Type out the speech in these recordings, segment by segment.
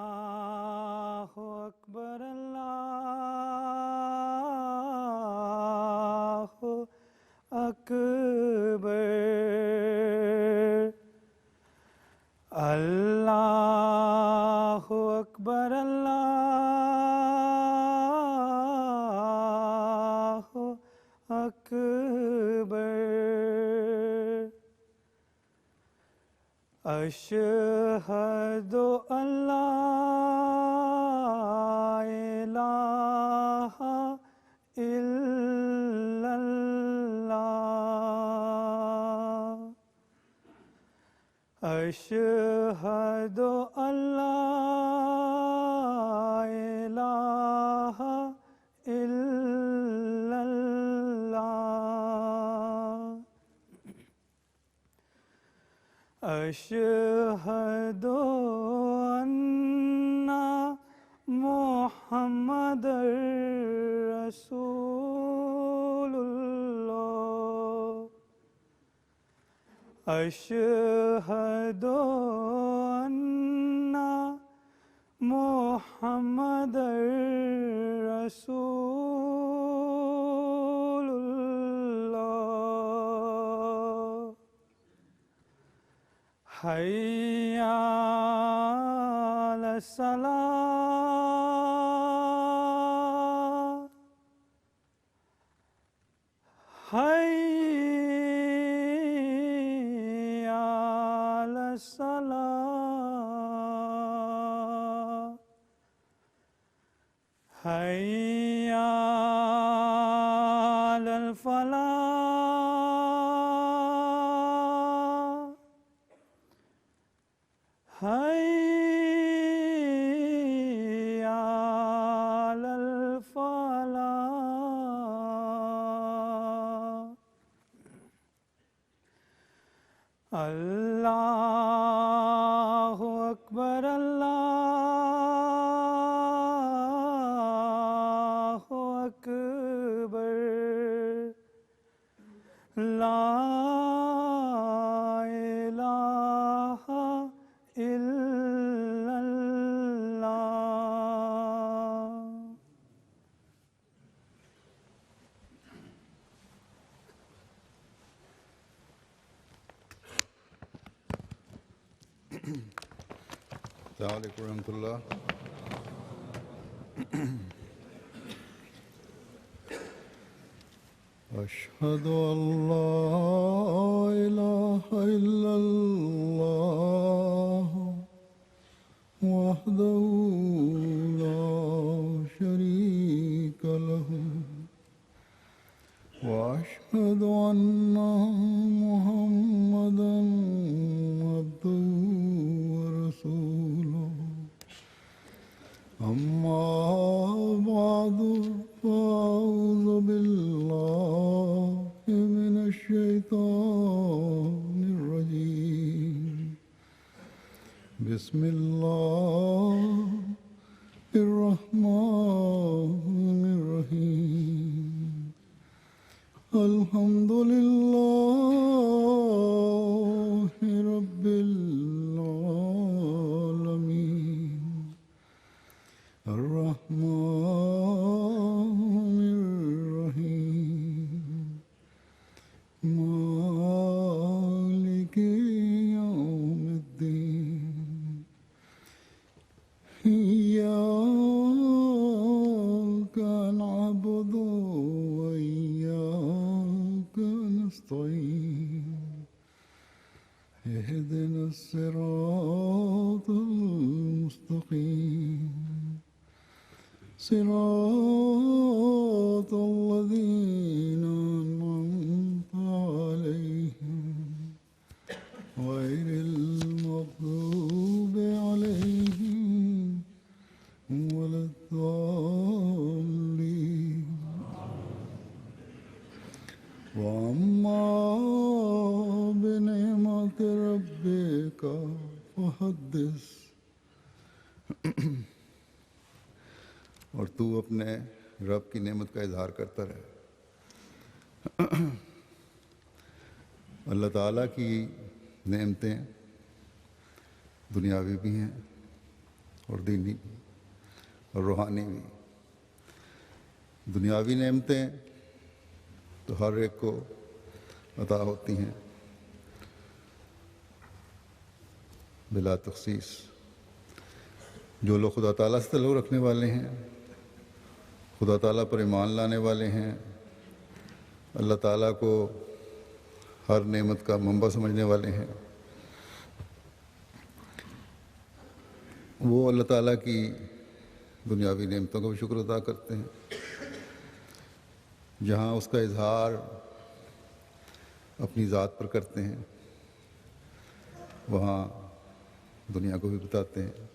اللہ اکبر اللہ اکبر اللہ اکبر اللہ اکبر اشہد ان لا الہ الا اللہ اشہد ان لا الہ الا اللہ اشہد ان محمد رسول اللہ اشہد ان محمد رسول اللہ حی علی الصلاۃ حی علی الصلاۃ حی علی الفلاح حی علی الفلاح اللہ اکبر اللہ اکبر لا الہ الا اللہ السلام علیکم ورحمۃ اللہ. اشہد ان لا الہ الا اللہ وحدہ لا شریک لہ واشہد ان محمدا عبدہ ورسولہ اما بعد فاعوذ باللہ من الشیطان الرجیم بسم اللہ الرحمن الرحیم الحمد للہ رب العالمین الرحمن الرحیم مالک یوم الدین إياك نعبد وإياك نستعين اهدنا الصراط المستقيم صراط الذين أنعمت عليهم غير المغضوب عليهم ولا الضالين وأما بنعمة ربك فحدث اور تو اپنے رب کی نعمت کا اظہار کرتا رہے۔ اللہ تعالیٰ کی نعمتیں دنیاوی بھی ہیں اور دینی بھی اور روحانی بھی۔ دنیاوی نعمتیں تو ہر ایک کو عطا ہوتی ہیں بلا تخصیص۔ جو لوگ خدا تعالیٰ سے تعلق رکھنے والے ہیں، خدا تعالیٰ پر ایمان لانے والے ہیں، اللہ تعالیٰ کو ہر نعمت کا منبع سمجھنے والے ہیں، وہ اللہ تعالیٰ کی دنیاوی نعمتوں کا بھی شکر ادا کرتے ہیں۔ جہاں اس کا اظہار اپنی ذات پر کرتے ہیں، وہاں دنیا کو بھی بتاتے ہیں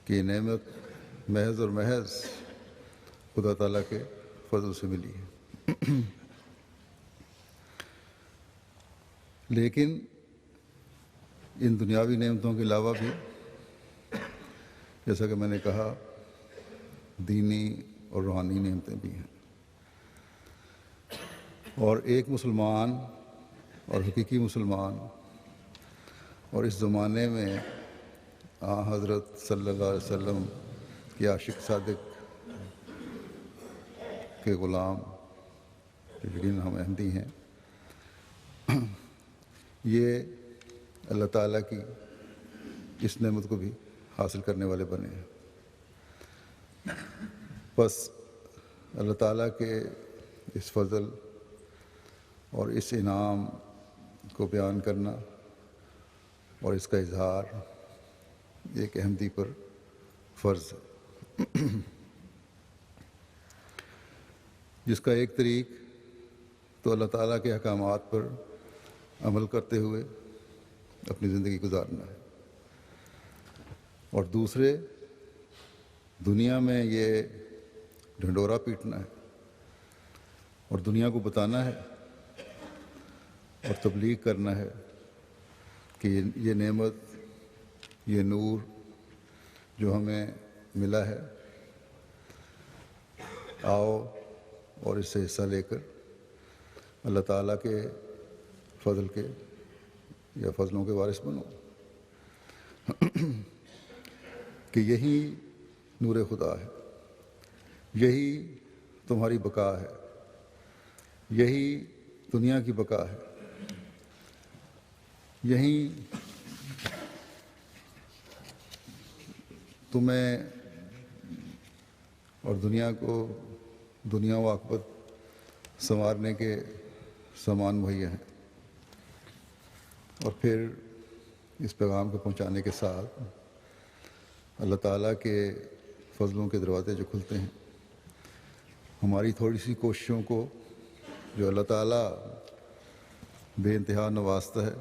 کہ یہ نعمت محض اور محض خدا تعالیٰ کے فضل سے ملی ہے۔ لیکن ان دنیاوی نعمتوں کے علاوہ بھی، جیسا کہ میں نے کہا، دینی اور روحانی نعمتیں بھی ہیں۔ اور ایک مسلمان اور حقیقی مسلمان اور اس زمانے میں حضرت صلی اللہ علیہ وسلم کے عاشق صادق کے غلام جن ہم احمدی ہیں، یہ اللہ تعالیٰ کی اس نعمت کو بھی حاصل کرنے والے بنے ہیں۔ بس اللہ تعالیٰ کے اس فضل اور اس انعام کو بیان کرنا اور اس کا اظہار ایک احمدی پر فرض ہے، جس کا ایک طریق تو اللہ تعالیٰ کے احکامات پر عمل کرتے ہوئے اپنی زندگی گزارنا ہے، اور دوسرے دنیا میں یہ ڈھنڈورا پیٹنا ہے اور دنیا کو بتانا ہے اور تبلیغ کرنا ہے کہ یہ نعمت، یہ نور جو ہمیں ملا ہے، آؤ اور اس سے حصہ لے کر اللہ تعالیٰ کے فضل کے یا فضلوں کے وارث بنو، کہ یہی نور خدا ہے، یہی تمہاری بقا ہے، یہی دنیا کی بقا ہے، یہی تمہیں اور دنیا کو دنیا و عاقبت سنوارنے کے سامان مہیا ہیں۔ اور پھر اس پیغام کو پہنچانے کے ساتھ اللہ تعالیٰ کے فضلوں کے دروازے جو کھلتے ہیں، ہماری تھوڑی سی کوششوں کو جو اللہ تعالیٰ بے انتہا نوازتا ہے،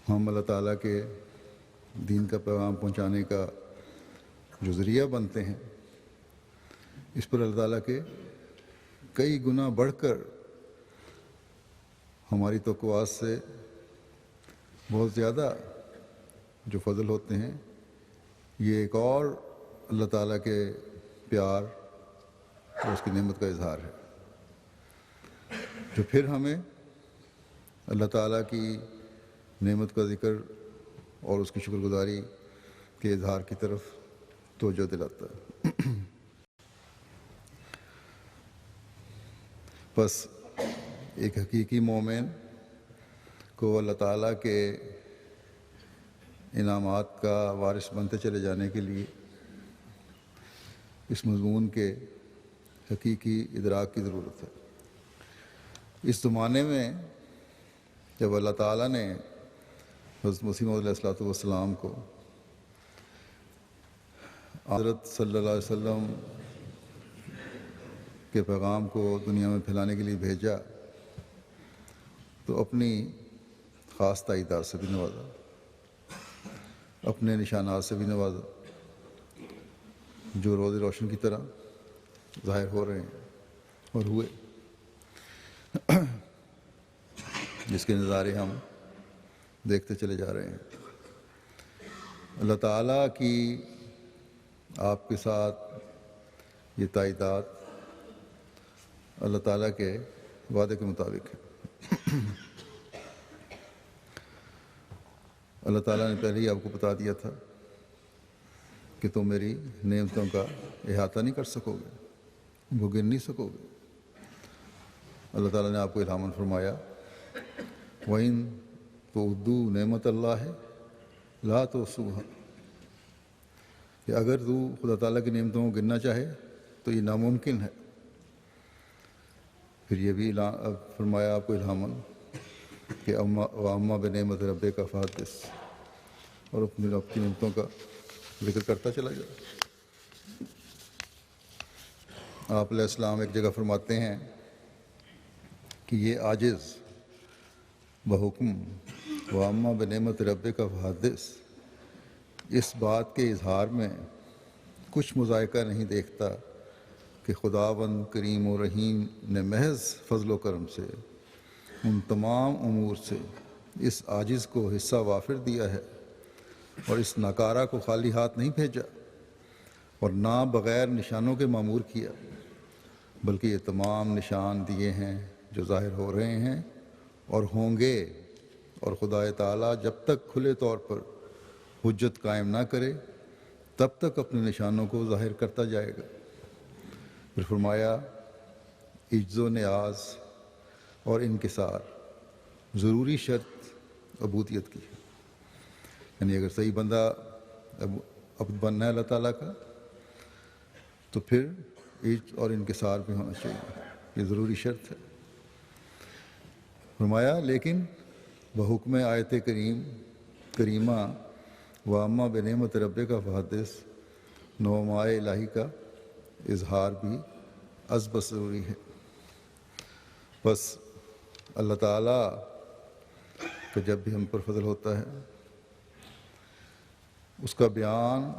ہم اللہ تعالیٰ کے دین کا پیغام پہنچانے کا جو ذریعہ بنتے ہیں، اس پر اللہ تعالیٰ کے کئی گنا بڑھ کر ہماری توقعات سے بہت زیادہ جو فضل ہوتے ہیں، یہ ایک اور اللہ تعالیٰ کے پیار اور اس کی نعمت کا اظہار ہے، جو پھر ہمیں اللہ تعالیٰ کی نعمت کا ذکر اور اس کی شکر گزاری کے اظہار کی طرف توجہ دلاتا ہے۔ بس ایک حقیقی مومن کو اللہ تعالیٰ کے انعامات کا وارث بنتے چلے جانے کے لیے اس مضمون کے حقیقی ادراک کی ضرورت ہے۔ اس زمانے میں جب اللہ تعالیٰ نے حضرت مسیح موعود علیہ السلام کو حضرت صلی اللہ علیہ وسلم کے پیغام کو دنیا میں پھیلانے کے لیے بھیجا، تو اپنی خاص تائیدات سے بھی نوازا، اپنے نشانات سے بھی نوازا، جو روز روشن کی طرح ظاہر ہو رہے ہیں اور ہوئے، جس کے نظارے ہم دیکھتے چلے جا رہے ہیں۔ اللہ تعالیٰ کی آپ کے ساتھ یہ تائیدات اللہ تعالیٰ کے وعدے کے مطابق ہے۔ اللہ تعالیٰ نے پہلے ہی آپ کو بتا دیا تھا کہ تم میری نعمتوں کا احاطہ نہیں کر سکو گے، وہ گن نہیں سکو گے۔ اللہ تعالیٰ نے آپ کو الہاماً فرمایا وَإِن تُعُدُّوا نِعْمَتَ اللَّهِ لَا تُحْصُوهَا، کہ اگر تو خدا تعالیٰ کی نعمتوں کو گننا چاہے تو یہ ناممکن ہے۔ پھر یہ بھی فرمایا آپ کو الہاماً کہ وَأَمَّا بِنِعْمَتِ رَبِّكَ فَحَدِّثْ، اور اپنی رب کی نعمتوں کا ذکر کرتا چلا جائے۔ آپ علیہ السلام ایک جگہ فرماتے ہیں کہ یہ عاجز بحکم وَأَمَّا بِنِعْمَتِ رَبِّكَ فَحَدِّثْ اس بات کے اظہار میں کچھ مذائقہ نہیں دیکھتا کہ خداوند کریم و رحیم نے محض فضل و کرم سے ان تمام امور سے اس عاجز کو حصہ وافر دیا ہے، اور اس ناکارہ کو خالی ہاتھ نہیں بھیجا اور نہ بغیر نشانوں کے معمور کیا، بلکہ یہ تمام نشان دیے ہیں جو ظاہر ہو رہے ہیں اور ہوں گے، اور خدا تعالیٰ جب تک کھلے طور پر حجت قائم نہ کرے تب تک اپنے نشانوں کو ظاہر کرتا جائے گا۔ پھر فرمایا عجز و نیاز اور انکسار ضروری شرط عبودیت کی ہے، یعنی اگر صحیح بندہ عبد بننا ہے اللہ تعالیٰ کا تو پھر عجز اور انکسار بھی ہونا چاہیے، یہ ضروری شرط ہے۔ فرمایا لیکن بحکم آیت کریمہ وَأَمَّا بِنِعْمَتِ رَبِّكَ فَحَدِّثْ نعمائے الہی کا اظہار بھی از بس ضروری ہے۔ بس اللہ تعالیٰ کا جب بھی ہم پر فضل ہوتا ہے اس کا بیان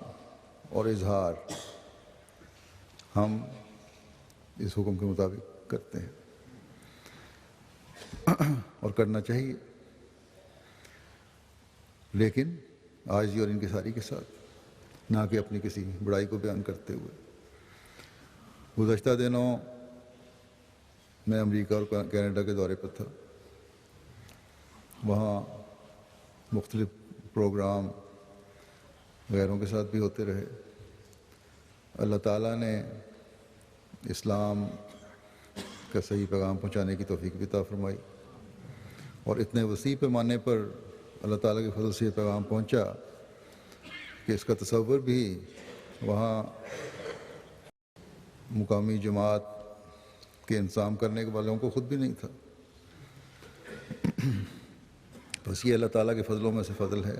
اور اظہار ہم اس حکم کے مطابق کرتے ہیں اور کرنا چاہیے، لیکن عاجزی اور انکساری کے ساتھ، نہ کہ اپنی کسی بڑائی کو بیان کرتے ہوئے۔ گزشتہ دنوں میں امریکہ اور کینیڈا کے دورے پر تھا، وہاں مختلف پروگرام غیروں کے ساتھ بھی ہوتے رہے۔ اللہ تعالیٰ نے اسلام کا صحیح پیغام پہنچانے کی توفیق بھی عطا فرمائی، اور اتنے وسیع پیمانے پر اللہ تعالیٰ کے فضل سے یہ پیغام پہنچا کہ اس کا تصور بھی وہاں مقامی جماعت کے انتظام کرنے والوں کو خود بھی نہیں تھا۔ بس یہ اللہ تعالیٰ کے فضلوں میں سے فضل ہے،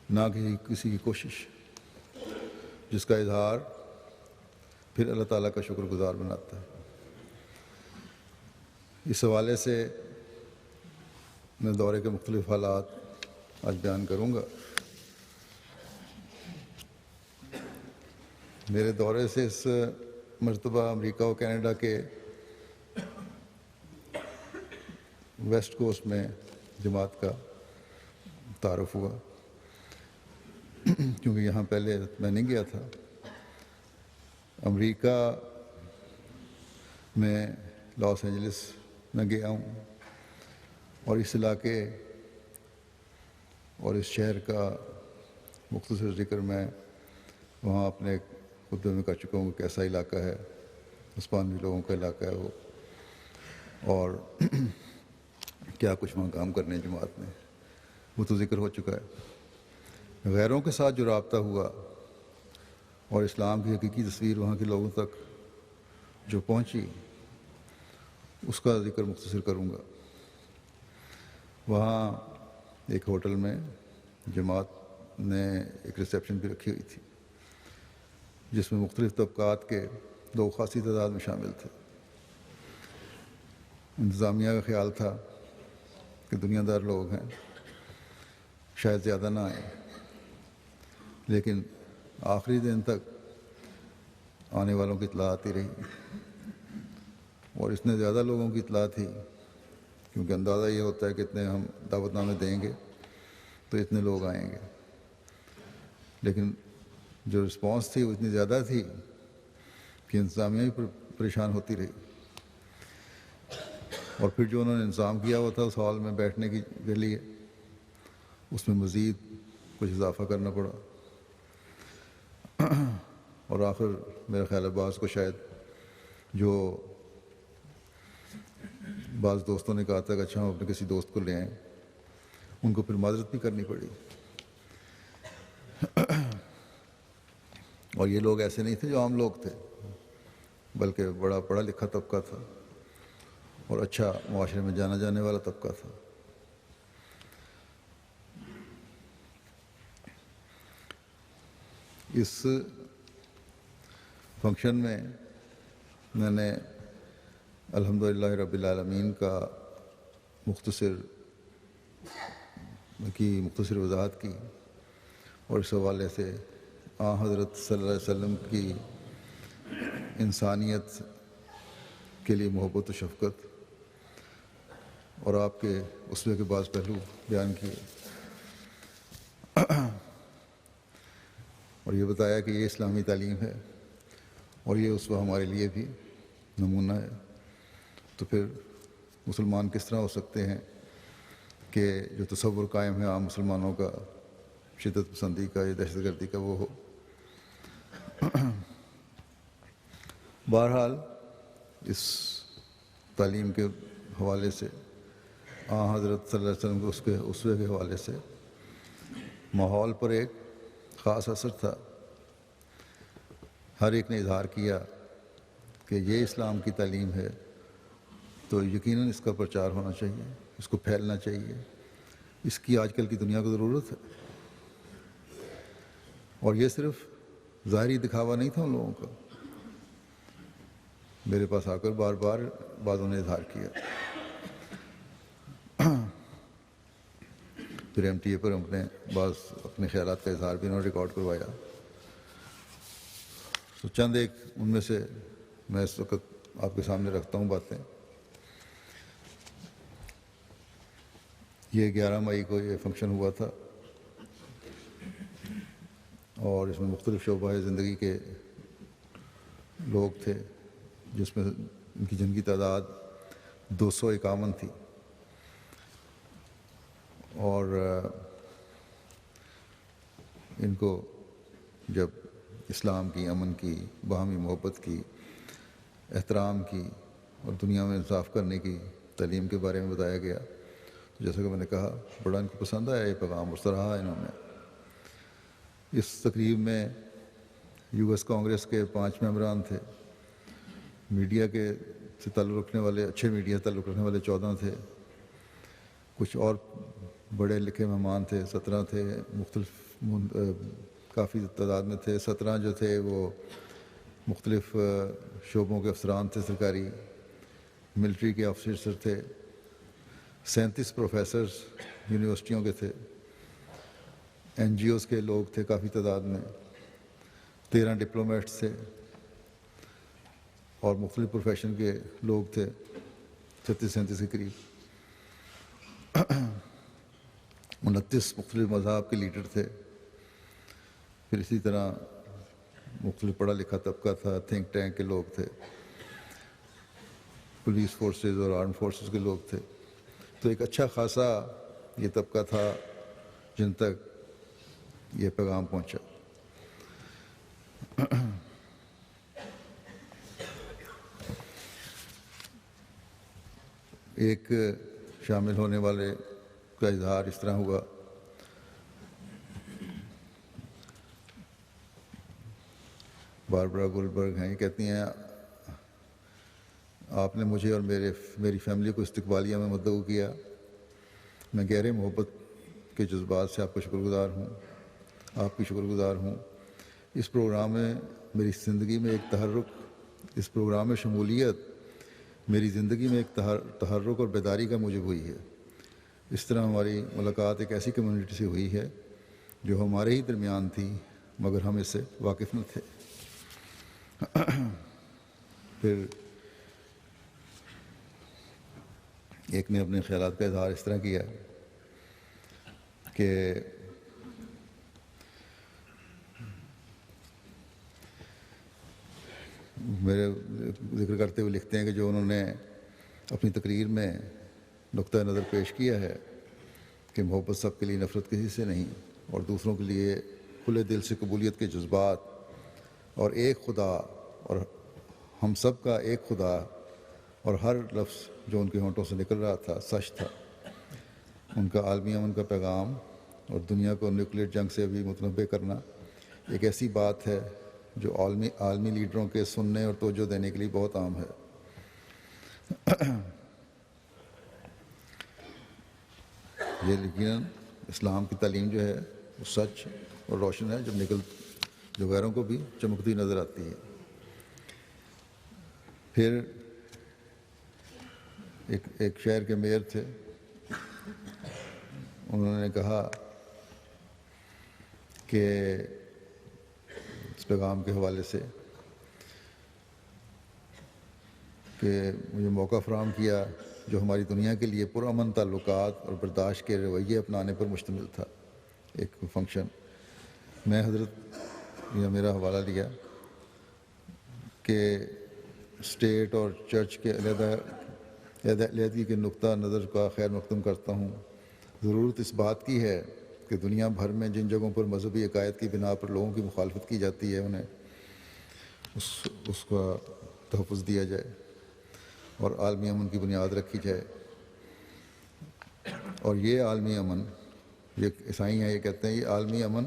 نہ کہ کسی کی کوشش، جس کا اظہار پھر اللہ تعالیٰ کا شکر گزار بناتا ہے۔ اس حوالے سے میں دورے کے مختلف حالات آج بیان کروں گا۔ میرے دورے سے اس مرتبہ امریکہ و کینیڈا کے ویسٹ کوسٹ میں جماعت کا تعارف ہوا، کیونکہ یہاں پہلے میں نہیں گیا تھا۔ امریکہ میں لاس اینجلس میں گیا ہوں، اور اس علاقے اور اس شہر کا مختصر ذکر میں وہاں اپنے خطبے میں کر چکا ہوں کہ کیسا علاقہ ہے، ہسپانوی لوگوں کا علاقہ ہے وہ، اور کیا کچھ وہاں کام کرنے جماعت میں، وہ تو ذکر ہو چکا ہے۔ غیروں کے ساتھ جو رابطہ ہوا اور اسلام کی حقیقی تصویر وہاں کے لوگوں تک جو پہنچی، اس کا ذکر مختصر کروں گا۔ وہاں ایک ہوٹل میں جماعت نے ایک ریسیپشن بھی رکھی ہوئی تھی، جس میں مختلف طبقات کے لوگ خاصی تعداد میں شامل تھے۔ انتظامیہ کا خیال تھا کہ دنیا دار لوگ ہیں، شاید زیادہ نہ آئیں، لیکن آخری دن تک آنے والوں کی اطلاع آتی رہی، اور اتنے زیادہ لوگوں کی اطلاع تھی کیونکہ اندازہ یہ ہوتا ہے کہ اتنے ہم دعوت نامے دیں گے تو اتنے لوگ آئیں گے، لیکن جو رسپانس تھی وہ اتنی زیادہ تھی کہ انتظامیہ بھی پریشان ہوتی رہی، اور پھر جو انہوں نے انتظام کیا ہوا تھا اس ہال میں بیٹھنے کے لیے، اس میں مزید کچھ اضافہ کرنا پڑا، اور آخر میرا خیال ہے بعض کو شاید جو بعض دوستوں نے کہا تھا کہ اچھا ہم اپنے کسی دوست کو لے آئیں، ان کو پھر معذرت بھی کرنی پڑی، اور یہ لوگ ایسے نہیں تھے جو عام لوگ تھے، بلکہ بڑا پڑھا لکھا طبقہ تھا اور اچھا معاشرے میں جانا جانے والا طبقہ تھا۔ اس فنکشن میں نے الحمدللہ رب العالمین کا مختصر وضاحت کی، اور اس حوالے سے حضرت صلی اللہ علیہ وسلم کی انسانیت کے لیے محبت و شفقت اور آپ کے اسوے کے بعض پہلو بیان کیے، اور یہ بتایا کہ یہ اسلامی تعلیم ہے اور یہ اسوہ ہمارے لیے بھی نمونہ ہے۔ تو پھر مسلمان کس طرح ہو سکتے ہیں کہ جو تصور قائم ہے عام مسلمانوں کا شدت پسندی کا یا دہشت گردی کا وہ ہو۔ بہرحال اس تعلیم کے حوالے سے حضرت صلی اللہ علیہ وسلم کے اس کے اسوے کے حوالے سے ماحول پر ایک خاص اثر تھا۔ ہر ایک نے اظہار کیا کہ یہ اسلام کی تعلیم ہے تو یقیناً اس کا پرچار ہونا چاہیے، اس کو پھیلنا چاہیے، اس کی آج کل کی دنیا کو ضرورت ہے۔ اور یہ صرف ظاہری دکھاوا نہیں تھا ان لوگوں کا، میرے پاس آ کر بار بار بعضوں نے اظہار کیا، پھر ایم ٹی اے پر اپنے خیالات کا اظہار بھی انہوں نے ریکارڈ کروایا۔ تو چند ایک ان میں سے میں اس وقت آپ کے سامنے رکھتا ہوں باتیں۔ یہ 11 مئی کو یہ فنکشن ہوا تھا، اور اس میں مختلف شعبہ زندگی کے لوگ تھے، جن کی تعداد 251 تھی، اور ان کو جب اسلام کی، امن کی، باہمی محبت کی، احترام کی اور دنیا میں انصاف کرنے کی تعلیم کے بارے میں بتایا گیا، تو جیسا کہ میں نے کہا بڑا ان کو پسند آیا یہ پیغام، اور سراہا انہوں نے۔ اس تقریب میں یو ایس کانگریس کے 5 ممبران تھے، میڈیا کے سے تعلق رکھنے والے، اچھے میڈیا سے تعلق رکھنے والے 14 تھے، کچھ اور بڑے لکھے مہمان تھے 17 تھے، مختلف کافی تعداد میں تھے۔ 17 جو تھے وہ مختلف شعبوں کے افسران تھے، سرکاری ملٹری کے آفیسر تھے، 37 پروفیسرز یونیورسٹیوں کے تھے، این جی اوز کے لوگ تھے کافی تعداد میں، 13 ڈپلومیٹس تھے، اور مختلف پروفیشن کے لوگ تھے 36-37 کے قریب، 29 مختلف مذاہب کے لیڈر تھے، پھر اسی طرح مختلف پڑھا لکھا طبقہ تھا، تھنک ٹینک کے لوگ تھے، پولیس فورسز اور آرم فورسز کے لوگ تھے۔ تو ایک اچھا خاصا یہ طبقہ تھا جن تک یہ پیغام پہنچا۔ ایک شامل ہونے والے کا اظہار اس طرح ہوا، باربرا گولڈبرگ ہیں، یہ کہتی ہیں آپ نے مجھے اور میری فیملی کو استقبالیہ میں مدعو کیا، میں گہرے محبت کے جذبات سے آپ کا شکر گزار ہوں، آپ کی شکر گزار ہوں۔ اس پروگرام میں میری زندگی میں ایک تحرک، اس پروگرام میں شمولیت میری زندگی میں ایک تحرک اور بیداری کا موجب ہوئی ہے۔ اس طرح ہماری ملاقات ایک ایسی کمیونٹی سے ہوئی ہے جو ہمارے ہی درمیان تھی مگر ہم اس سے واقف نہ تھے۔ پھر ایک نے اپنے خیالات کا اظہار اس طرح کیا کہ میرے ذکر کرتے ہوئے لکھتے ہیں کہ جو انہوں نے اپنی تقریر میں نقطۂ نظر پیش کیا ہے کہ محبت سب کے لیے نفرت کسی سے نہیں، اور دوسروں کے لیے کھلے دل سے قبولیت کے جذبات، اور ایک خدا، اور ہم سب کا ایک خدا، اور ہر لفظ جو ان کے ہونٹوں سے نکل رہا تھا سچ تھا. ان کا عالمی امن کا پیغام اور دنیا کو نیوکلیئر جنگ سے بھی متنبع کرنا ایک ایسی بات ہے جو عالمی لیڈروں کے سننے اور توجہ دینے کے لیے بہت عام ہے. یہ یقیناً اسلام کی تعلیم جو ہے وہ سچ اور روشن ہے جو غیروں کو بھی چمکتی نظر آتی ہے. پھر ایک شہر کے میئر تھے، انہوں نے کہا کہ اس پیغام کے حوالے سے کہ مجھے موقع فراہم کیا جو ہماری دنیا کے لیے پرامن تعلقات اور برداشت کے رویے اپنانے پر مشتمل تھا. ایک فنکشن میں حضرت یا میرا حوالہ لیا کہ اسٹیٹ اور چرچ کے علیحدگی کے نقطہ نظر کا خیر مقدم کرتا ہوں. ضرورت اس بات کی ہے کہ دنیا بھر میں جن جگہوں پر مذہبی عقائد کی بنا پر لوگوں کی مخالفت کی جاتی ہے انہیں اس کا تحفظ دیا جائے اور عالمی امن کی بنیاد رکھی جائے. اور یہ عالمی امن، یہ عیسائی ہیں، یہ کہتے ہیں یہ عالمی امن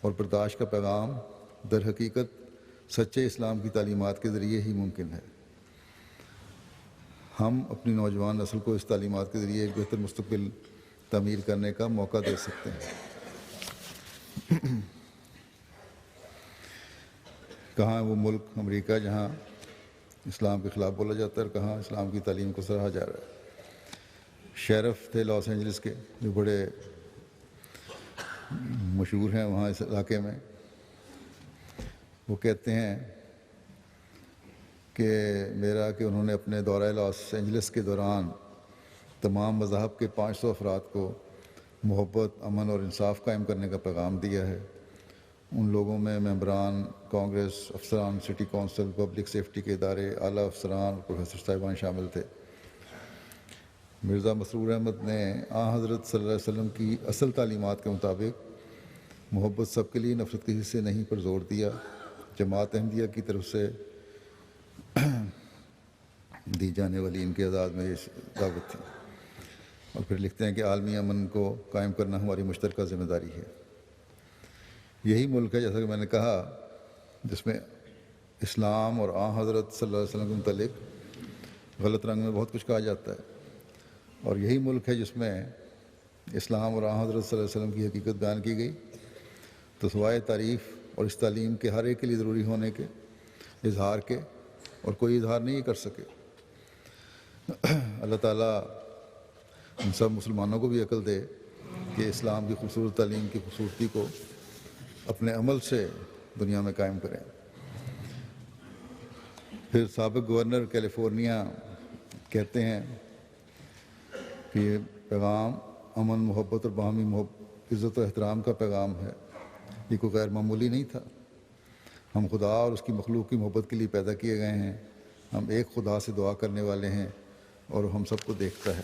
اور برداشت کا پیغام در حقیقت سچے اسلام کی تعلیمات کے ذریعے ہی ممکن ہے. ہم اپنی نوجوان نسل کو اس تعلیمات کے ذریعے ایک بہتر مستقبل تعمیر کرنے کا موقع دے سکتے ہیں. کہاں وہ ملک امریکہ جہاں اسلام کے خلاف بولا جاتا ہے اور کہاں اسلام کی تعلیم کو سراہا جا رہا ہے. شیرف تھے لاس اینجلس کے جو بڑے مشہور ہیں وہاں اس علاقے میں. وہ کہتے ہیں کہ انہوں نے اپنے دورہ لاس اینجلس کے دوران تمام مذاہب کے 500 افراد کو محبت، امن اور انصاف قائم کرنے کا پیغام دیا ہے. ان لوگوں میں ممبران کانگریس، افسران سٹی کونسل، پبلک سیفٹی کے ادارے، اعلیٰ افسران اور پروفیسر صاحبان شامل تھے. مرزا مسرور احمد نے حضرت صلی اللہ علیہ وسلم کی اصل تعلیمات کے مطابق محبت سب کے لیے نفرت کسی سے نہیں پر زور دیا. جماعت احمدیہ کی طرف سے دی جانے والی ان کے اعزاز میں یہ دعوت تھی. اور پھر لکھتے ہیں کہ عالمی امن کو قائم کرنا ہماری مشترکہ ذمہ داری ہے. یہی ملک ہے، جیسا کہ میں نے کہا، جس میں اسلام اور حضرت صلی اللہ علیہ وسلم کے متعلق غلط رنگ میں بہت کچھ کہا جاتا ہے. اور یہی ملک ہے جس میں اسلام اور حضرت صلی اللہ علیہ وسلم کی حقیقت بیان کی گئی. تو سوائے تعریف اور اس تعلیم کے ہر ایک کے لیے ضروری ہونے کے اظہار کے اور کوئی اظہار نہیں کر سکے. اللہ تعالیٰ ان سب مسلمانوں کو بھی عقل دے کہ اسلام کی خوبصورت تعلیم کی خوبصورتی کو اپنے عمل سے دنیا میں قائم کریں. پھر سابق گورنر کیلیفورنیا کہتے ہیں کہ یہ پیغام امن، محبت اور باہمی عزت و احترام کا پیغام ہے. یہ کوئی غیر معمولی نہیں تھا. ہم خدا اور اس کی مخلوق کی محبت کے لیے پیدا کیے گئے ہیں. ہم ایک خدا سے دعا کرنے والے ہیں اور ہم سب کو دیکھتا ہے.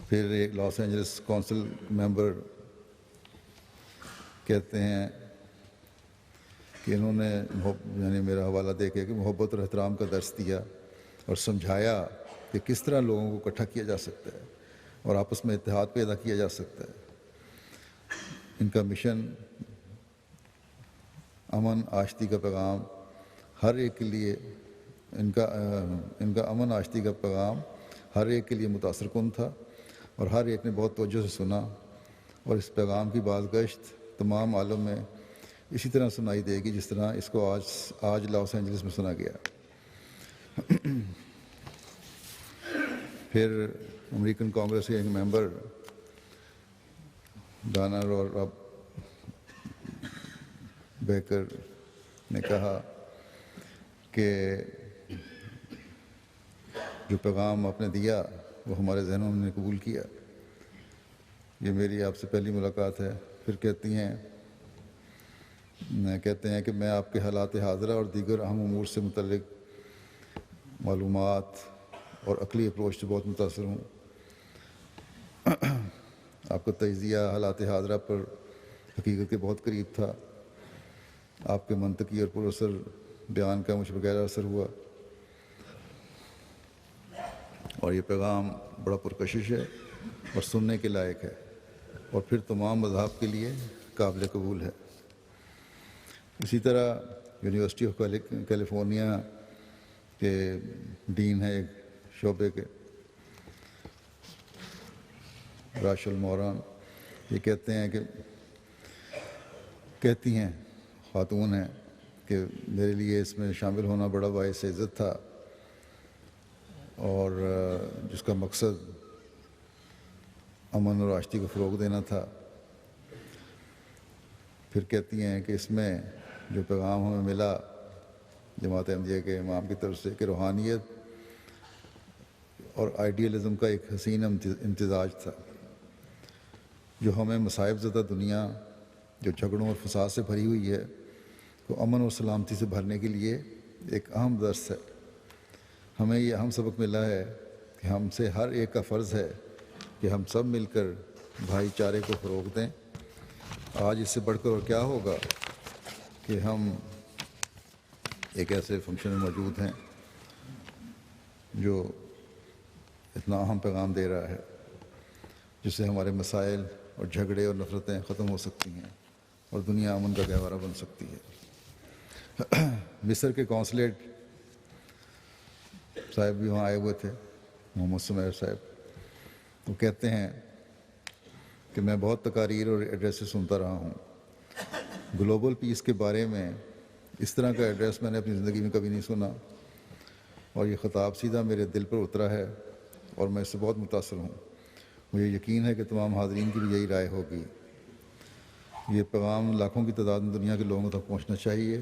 پھر ایک لاس اینجلس کونسل ممبر کہتے ہیں کہ انہوں نے یعنی میرا حوالہ دے کے کہ محبت اور احترام کا درس دیا اور سمجھایا کہ کس طرح لوگوں کو اکٹھا کیا جا سکتا ہے اور آپس میں اتحاد پیدا کیا جا سکتا ہے. ان کا مشن امن آشتی کا پیغام ہر ایک کے لیے ان کا امن آشتی کا پیغام ہر ایک کے لیے متاثر کن تھا اور ہر ایک نے بہت توجہ سے سنا. اور اس پیغام کی بازگشت تمام عالم میں اسی طرح سنائی دے گی جس طرح اس کو آج لاس اینجلس میں سنا گیا. پھر امریکن کانگریس کے ایک ممبر ڈانر اور بیکر نے کہا کہ جو پیغام آپ نے دیا وہ ہمارے ذہنوں میں قبول کیا۔ یہ میری آپ سے پہلی ملاقات ہے۔ پھر کہتے ہیں کہ میں آپ کے حالات حاضرہ اور دیگر اہم امور سے متعلق معلومات اور عقلی اپروچ سے بہت متاثر ہوں۔ آپ کا تجزیہ حالات حاضرہ پر حقیقت کے بہت قریب تھا۔ آپ کے منطقی اور پراثر بیان کا مجھ پر گہرا اثر ہوا، اور یہ پیغام بڑا پرکشش ہے اور سننے کے لائق ہے، اور پھر تمام مذاہب کے لیے قابل قبول ہے۔ اسی طرح یونیورسٹی آف کیلیفورنیا کے ڈین ہیں ایک شعبے کے، راشل موران، یہ کہتی ہیں خاتون ہیں کہ میرے لیے اس میں شامل ہونا بڑا باعث عزت تھا، اور جس کا مقصد امن اور آشتی کو فروغ دینا تھا۔ پھر کہتی ہیں کہ اس میں جو پیغام ہمیں ملا جماعت احمدیہ کے امام کی طرف سے کہ روحانیت اور آئیڈیلزم کا ایک حسین امتزاج تھا، جو ہمیں مصائب زدہ دنیا جو جھگڑوں اور فساد سے بھری ہوئی ہے کو امن اور سلامتی سے بھرنے کے لیے ایک اہم درس ہے۔ ہمیں یہ اہم سبق ملا ہے کہ ہم سے ہر ایک کا فرض ہے کہ ہم سب مل کر بھائی چارے کو فروغ دیں۔ آج اس سے بڑھ کر اور کیا ہوگا کہ ہم ایک ایسے فنکشن میں موجود ہیں جو اتنا اہم پیغام دے رہا ہے، جس سے ہمارے مسائل اور جھگڑے اور نفرتیں ختم ہو سکتی ہیں اور دنیا امن کا گہوارہ بن سکتی ہے۔ مصر کے کونسلیٹ صاحب بھی وہاں آئے ہوئے تھے، محمد سمیر صاحب، وہ کہتے ہیں کہ میں بہت تقاریر اور ایڈریسز سنتا رہا ہوں، گلوبل پیس کے بارے میں اس طرح کا ایڈریس میں نے اپنی زندگی میں کبھی نہیں سنا، اور یہ خطاب سیدھا میرے دل پر اترا ہے اور میں اس سے بہت متاثر ہوں۔ مجھے یقین ہے کہ تمام حاضرین کی بھی یہی رائے ہوگی۔ یہ پیغام لاکھوں کی تعداد میں دنیا کے لوگوں تک پہنچنا چاہیے،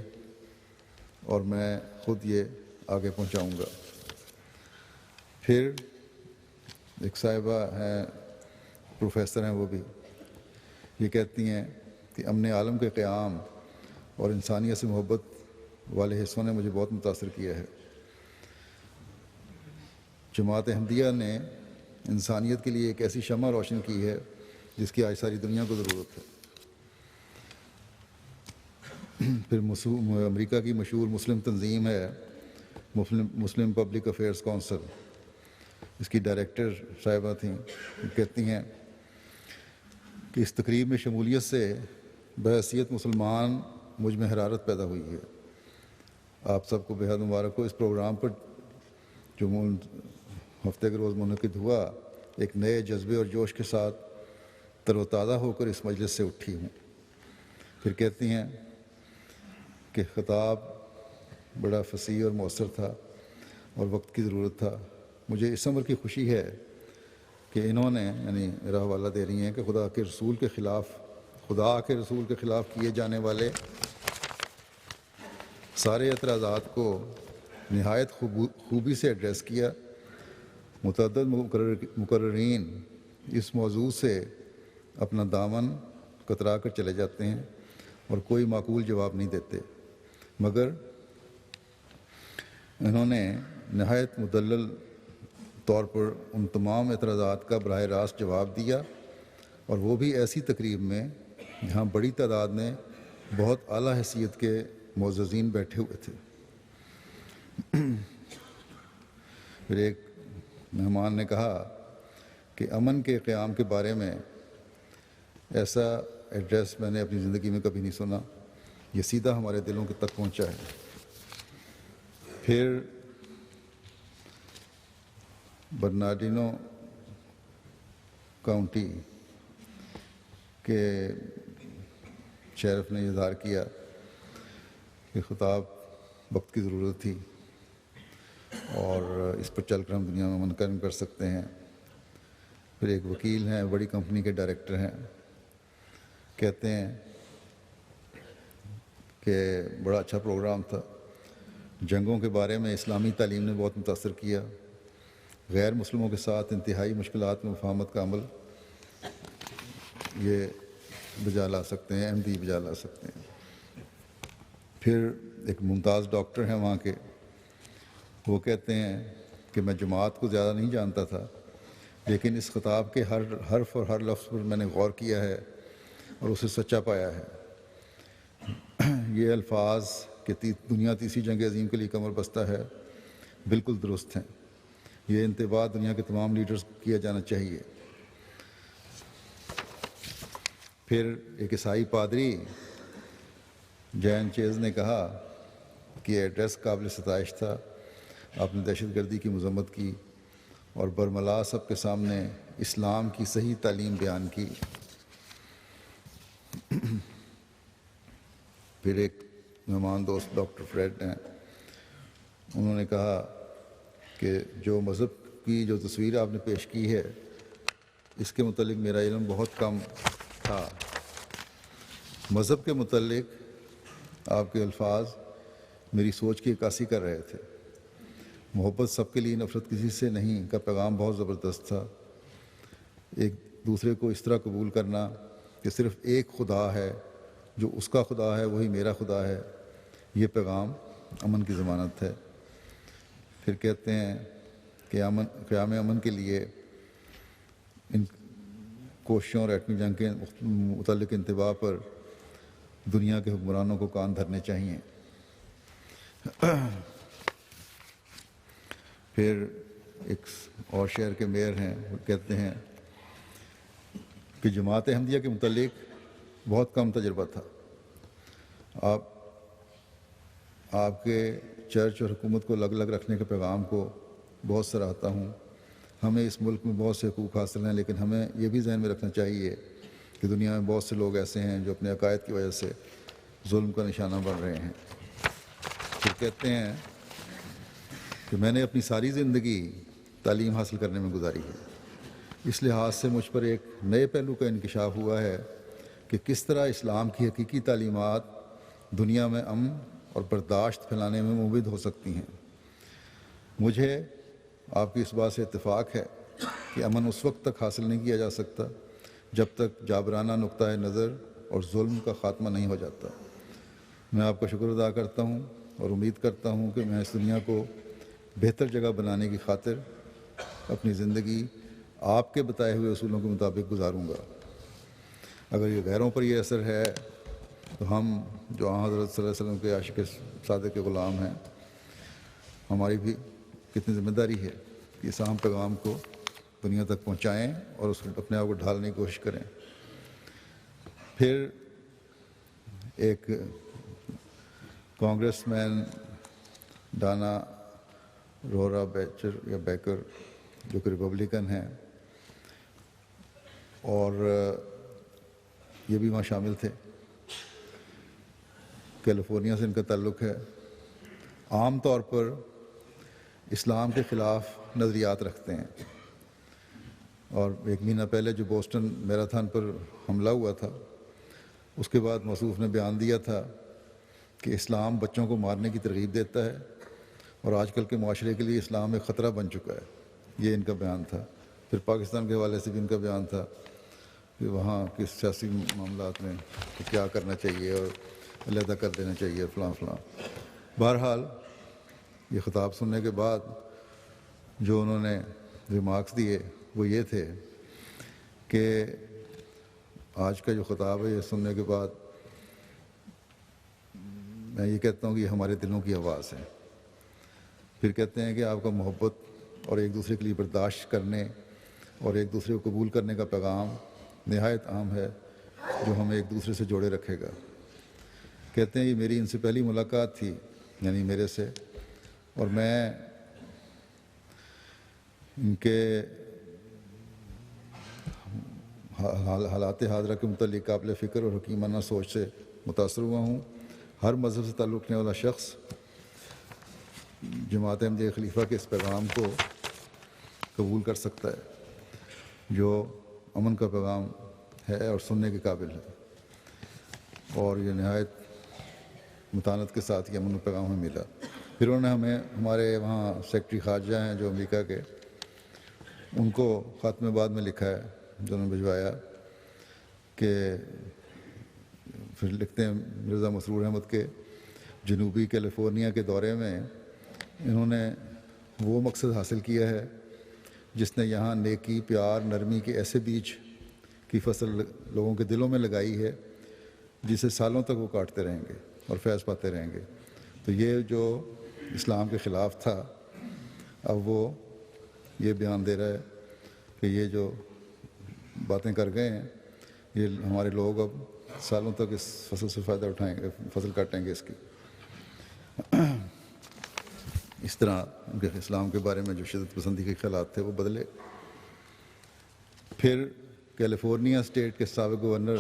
اور میں خود یہ آگے پہنچاؤں گا۔ پھر ایک صاحبہ ہیں، پروفیسر ہیں، وہ بھی یہ کہتی ہیں کہ امن عالم کے قیام اور انسانیت سے محبت والے حصوں نے مجھے بہت متاثر کیا ہے۔ جماعت احمدیہ نے انسانیت کے لیے ایک ایسی شمع روشن کی ہے جس کی آج ساری دنیا کو ضرورت ہے۔ پھر امریکہ کی مشہور مسلم تنظیم ہے مسلم پبلک افیئرز کونسل، اس کی ڈائریکٹر صاحبہ تھیں، کہتی ہیں کہ اس تقریب میں شمولیت سے بحیثیت مسلمان مجھ میں حرارت پیدا ہوئی ہے۔ آپ سب کو بے حد مبارک ہو۔ اس پروگرام پر جو ہفتے کے روز منعقد ہوا، ایک نئے جذبے اور جوش کے ساتھ تر و تازہ ہو کر اس مجلس سے اٹھی ہوں۔ پھر کہتی ہیں کہ خطاب بڑا فصیح اور مؤثر تھا اور وقت کی ضرورت تھا۔ مجھے اس امر کی خوشی ہے کہ انہوں نے، یعنی میرا حوالہ دے رہی ہیں، کہ خدا کے رسول کے خلاف کیے جانے والے سارے اعتراضات کو نہایت خوبی سے ایڈریس کیا۔ متعدد مقررین اس موضوع سے اپنا دامن کترا کر چلے جاتے ہیں اور کوئی معقول جواب نہیں دیتے، مگر انہوں نے نہایت مدلل طور پر ان تمام اعتراضات کا براہ راست جواب دیا، اور وہ بھی ایسی تقریب میں جہاں بڑی تعداد میں بہت اعلیٰ حیثیت کے معززین بیٹھے ہوئے تھے۔ پھر ایک مہمان نے کہا کہ امن کے قیام کے بارے میں ایسا ایڈریس میں نے اپنی زندگی میں کبھی نہیں سنا، یہ سیدھا ہمارے دلوں کے تک پہنچا ہے۔ پھر برنارڈینو کاؤنٹی کے شیرف نے اظہار کیا کہ خطاب وقت کی ضرورت تھی اور اس پر چل کر ہم دنیا میں امن قائم کر سکتے ہیں۔ پھر ایک وکیل ہیں، بڑی کمپنی کے ڈائریکٹر ہیں، کہتے ہیں کہ بڑا اچھا پروگرام تھا، جنگوں کے بارے میں اسلامی تعلیم نے بہت متاثر کیا۔ غیر مسلموں کے ساتھ انتہائی مشکلات میں مفاہمت کا عمل یہ بجا لا سکتے ہیں، احمدی بجا لا سکتے ہیں۔ پھر ایک ممتاز ڈاکٹر ہیں وہاں کے، وہ کہتے ہیں کہ میں جماعت کو زیادہ نہیں جانتا تھا، لیکن اس خطاب کے ہر حرف اور ہر لفظ پر میں نے غور کیا ہے اور اسے سچا پایا ہے۔ یہ الفاظ کہ دنیا تیسری جنگ عظیم کے لیے کمر بستہ ہے بالکل درست ہیں۔ یہ انتباہ دنیا کے تمام لیڈرز کو کیا جانا چاہیے۔ پھر ایک عیسائی پادری جین چیز نے کہا کہ یہ ایڈریس قابل ستائش تھا، آپ نے دہشت گردی کی مذمت کی اور برملا سب کے سامنے اسلام کی صحیح تعلیم بیان کی۔ پھر ایک مہمان دوست ڈاکٹر فریڈ ہیں، انہوں نے کہا کہ جو مذہب کی جو تصویر آپ نے پیش کی ہے اس کے متعلق میرا علم بہت کم تھا۔ مذہب کے متعلق آپ کے الفاظ میری سوچ کی عکاسی کر رہے تھے۔ محبت سب کے لیے، نفرت کسی سے نہیں کا پیغام بہت زبردست تھا۔ ایک دوسرے کو اس طرح قبول کرنا کہ صرف ایک خدا ہے، جو اس کا خدا ہے وہی میرا خدا ہے، یہ پیغام امن کی ضمانت ہے۔ پھر کہتے ہیں کہ قیام امن کے لیے ان کوششوں اور ایٹمی جنگ کے متعلق انتباہ پر دنیا کے حکمرانوں کو کان دھرنے چاہیے۔ پھر ایک اور شہر کے میئر ہیں، وہ کہتے ہیں کہ جماعت احمدیہ کے متعلق بہت کم تجربہ تھا۔ آپ کے چرچ اور حکومت کو الگ الگ رکھنے کے پیغام کو بہت سراہتا ہوں۔ ہمیں اس ملک میں بہت سے حقوق حاصل ہیں، لیکن ہمیں یہ بھی ذہن میں رکھنا چاہیے کہ دنیا میں بہت سے لوگ ایسے ہیں جو اپنے عقائد کی وجہ سے ظلم کا نشانہ بن رہے ہیں۔ پھر کہتے ہیں کہ میں نے اپنی ساری زندگی تعلیم حاصل کرنے میں گزاری ہے، اس لحاظ سے مجھ پر ایک نئے پہلو کا انکشاف ہوا ہے کہ کس طرح اسلام کی حقیقی تعلیمات دنیا میں امن اور برداشت پھیلانے میں مفید ہو سکتی ہیں۔ مجھے آپ کی اس بات سے اتفاق ہے کہ امن اس وقت تک حاصل نہیں کیا جا سکتا جب تک جابرانہ نقطۂ نظر اور ظلم کا خاتمہ نہیں ہو جاتا۔ میں آپ کا شکر ادا کرتا ہوں اور امید کرتا ہوں کہ میں اس دنیا کو بہتر جگہ بنانے کی خاطر اپنی زندگی آپ کے بتائے ہوئے اصولوں کے مطابق گزاروں گا۔ اگر یہ غیروں پر یہ اثر ہے تو ہم جو حضرت صلی اللہ علیہ وسلم کے عاشق صادق کے غلام ہیں، ہماری بھی کتنی ذمہ داری ہے کہ اس اہم پیغام کو دنیا تک پہنچائیں اور اس کو اپنے آپ کو ڈھالنے کی کوشش کریں۔ پھر ایک کانگریس مین ڈانا رورا بیکر جو کہ ریپبلکن ہیں اور یہ بھی وہاں شامل تھے، کیلیفورنیا سے ان کا تعلق ہے، عام طور پر اسلام کے خلاف نظریات رکھتے ہیں۔ اور ایک مہینہ پہلے جو بوسٹن میراتھن پر حملہ ہوا تھا، اس کے بعد موصوف نے بیان دیا تھا کہ اسلام بچوں کو مارنے کی ترغیب دیتا ہے اور آج کل کے معاشرے کے لیے اسلام ایک خطرہ بن چکا ہے، یہ ان کا بیان تھا۔ پھر پاکستان کے حوالے سے بھی ان کا بیان تھا کہ وہاں کس سیاسی معاملات میں کیا کرنا چاہیے اور علیحدہ کر دینا چاہیے فلاں فلاں۔ بہرحال یہ خطاب سننے کے بعد جو انہوں نے ریمارکس دیے وہ یہ تھے کہ آج کا جو خطاب ہے یہ سننے کے بعد میں یہ کہتا ہوں کہ یہ ہمارے دلوں کی آواز ہے۔ پھر کہتے ہیں کہ آپ کا محبت اور ایک دوسرے کے لیے برداشت کرنے اور ایک دوسرے کو قبول کرنے کا پیغام نہایت اہم ہے جو ہمیں ایک دوسرے سے جوڑے رکھے گا۔ کہتے ہیں یہ میری ان سے پہلی ملاقات تھی، یعنی میرے سے، اور میں ان کے حالات حاضرہ کے متعلق قابل فکر اور حکیمانہ سوچ سے متاثر ہوا ہوں۔ ہر مذہب سے تعلق رکھنے والا شخص جماعت احمدیہ خلیفہ کے اس پیغام کو قبول کر سکتا ہے جو امن کا پیغام ہے اور سننے کے قابل ہے، اور یہ نہایت متانت کے ساتھ یہ امن کا پیغام ہمیں ملا۔ پھر انہوں نے ہمیں ہمارے وہاں سیکٹری خارجہ ہیں جو امریکہ کے، ان کو خط میں بعد میں لکھا ہے جو انہوں نے بھجوایا کہ پھر لکھتے ہیں مرزا مسرور احمد کے جنوبی کیلیفورنیا کے دورے میں انہوں نے وہ مقصد حاصل کیا ہے جس نے یہاں نیکی، پیار، نرمی کے ایسے بیج کی فصل لوگوں کے دلوں میں لگائی ہے جسے سالوں تک وہ کاٹتے رہیں گے اور فیض پاتے رہیں گے۔ تو یہ جو اسلام کے خلاف تھا اب وہ یہ بیان دے رہا ہے کہ یہ جو باتیں کر گئے ہیں یہ ہمارے لوگ اب سالوں تک اس فصل سے فائدہ اٹھائیں گے، فصل کاٹیں گے اس کی۔ اس طرح ان کے اسلام کے بارے میں جو شدت پسندی کے خیالات تھے وہ بدلے۔ پھر کیلیفورنیا اسٹیٹ کے سابق گورنر،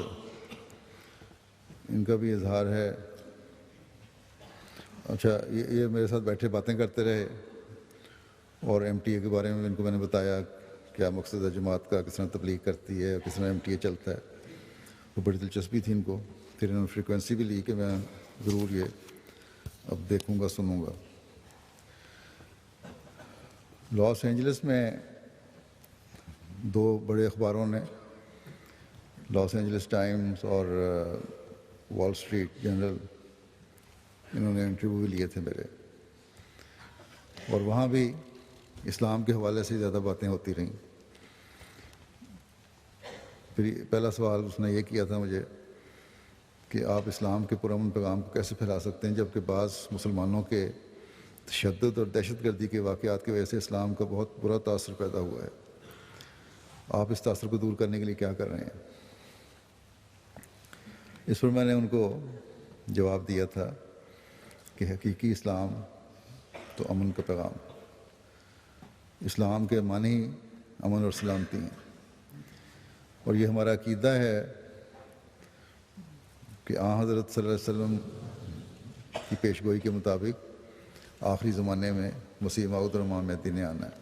ان کا بھی اظہار ہے، اچھا یہ میرے ساتھ بیٹھے باتیں کرتے رہے اور ایم ٹی اے کے بارے میں ان کو میں نے بتایا کیا مقصد ہے جماعت کا، کس طرح تبلیغ کرتی ہے، کس طرح ایم ٹی اے چلتا ہے، وہ بڑی دلچسپی تھی ان کو۔ پھر انہوں نے فریکوینسی بھی لی کہ میں ضرور یہ اب دیکھوں گا، سنوں گا۔ لاس اینجلس میں دو بڑے اخباروں نے، لاس اینجلس ٹائمز اور وال اسٹریٹ جرنل، انہوں نے انٹرویو بھی لیے تھے میرے، اور وہاں بھی اسلام کے حوالے سے زیادہ باتیں ہوتی رہیں۔ پھر پہلا سوال اس نے یہ کیا تھا مجھے کہ آپ اسلام کے پرامن پیغام کو کیسے پھیلا سکتے ہیں جبکہ بعض مسلمانوں کے تشدد اور دہشت گردی کے واقعات کی وجہ سے اسلام کا بہت برا تاثر پیدا ہوا ہے، آپ اس تاثر کو دور کرنے کے لیے کیا کر رہے ہیں؟ اس پر میں نے ان کو جواب دیا تھا کہ حقیقی اسلام تو امن کا پیغام، اسلام کے معنی امن اور سلامتی ہیں، اور یہ ہمارا عقیدہ ہے کہ حضرت صلی اللہ علیہ وسلم کی پیشگوئی کے مطابق آخری زمانے میں مسیح موعود اور امام مہدی نے آنا ہے،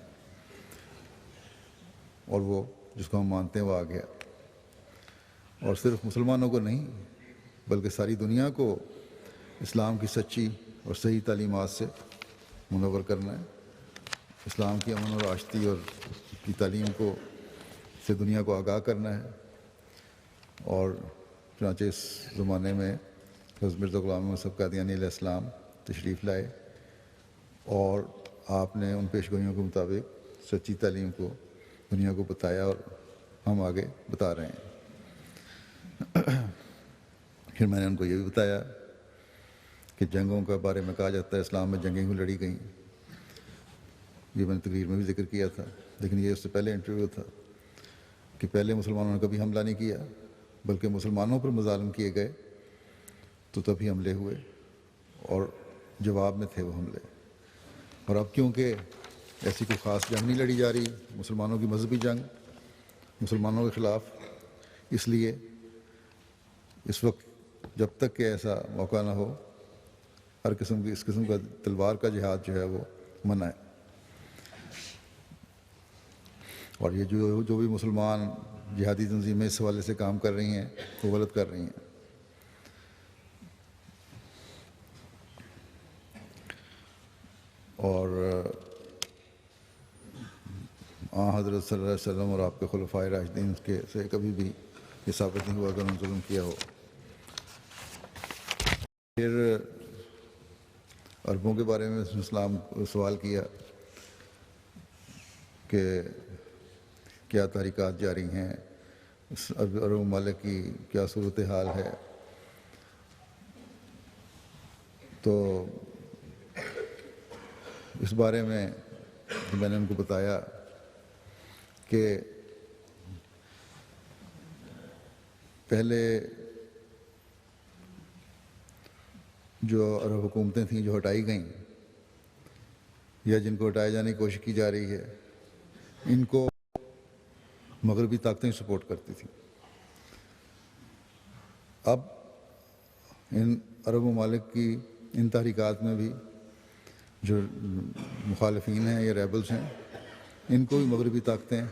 اور وہ جس کو ہم مانتے ہیں وہ آ گیا، اور صرف مسلمانوں کو نہیں بلکہ ساری دنیا کو اسلام کی سچی اور صحیح تعلیمات سے منور کرنا ہے، اسلام کی امن اور آشتی اور کی تعلیم کو سے دنیا کو آگاہ کرنا ہے۔ اور چنانچہ اس زمانے میں حضرت مرزا غلام احمد صاحب قادیانی علیہ السلام تشریف لائے اور آپ نے ان پیشگوئیوں کے مطابق سچی تعلیم کو دنیا کو بتایا، اور ہم آگے بتا رہے ہیں۔ پھر میں نے ان کو یہ بھی بتایا کہ جنگوں کے بارے میں کہا جاتا ہے اسلام میں جنگیں کیوں لڑی گئیں، یہ میں نے تقریر میں بھی ذکر کیا تھا، لیکن یہ اس سے پہلے انٹرویو تھا کہ پہلے مسلمانوں نے کبھی حملہ نہیں کیا بلکہ مسلمانوں پر مظالم کیے گئے تو تبھی حملے ہوئے، اور جواب میں تھے وہ حملے۔ اور اب کیونکہ ایسی کوئی خاص جنگ نہیں لڑی جا رہی، مسلمانوں کی مذہبی جنگ مسلمانوں کے خلاف، اس لیے اس وقت جب تک کہ ایسا موقع نہ ہو ہر قسم کی اس قسم کا تلوار کا جہاد جو ہے وہ منع ہے، اور یہ جو بھی مسلمان جہادی تنظیمیں اس حوالے سے کام کر رہی ہیں وہ غلط کر رہی ہیں۔ اور حضرت صلی اللہ علیہ وسلم اور آپ کے خلفائے راشدین کے سے کبھی بھی یہ ثابت نہیں ہوا کہ انہوں نے ظلم کیا ہو۔ پھر عربوں کے بارے میں اسلام سوال کیا کہ کیا تحریکات جاری ہیں، عرب ممالک کی کیا صورتحال ہے، تو اس بارے میں نے ان کو بتایا کہ پہلے جو عرب حکومتیں تھیں جو ہٹائی گئیں یا جن کو ہٹائے جانے کی کوشش کی جا رہی ہے، ان کو مغربی طاقتیں سپورٹ کرتی تھیں۔ اب ان عرب ممالک کی ان تحریکات میں بھی جو مخالفین ہیں یا ریبلز ہیں، ان کو بھی مغربی طاقتیں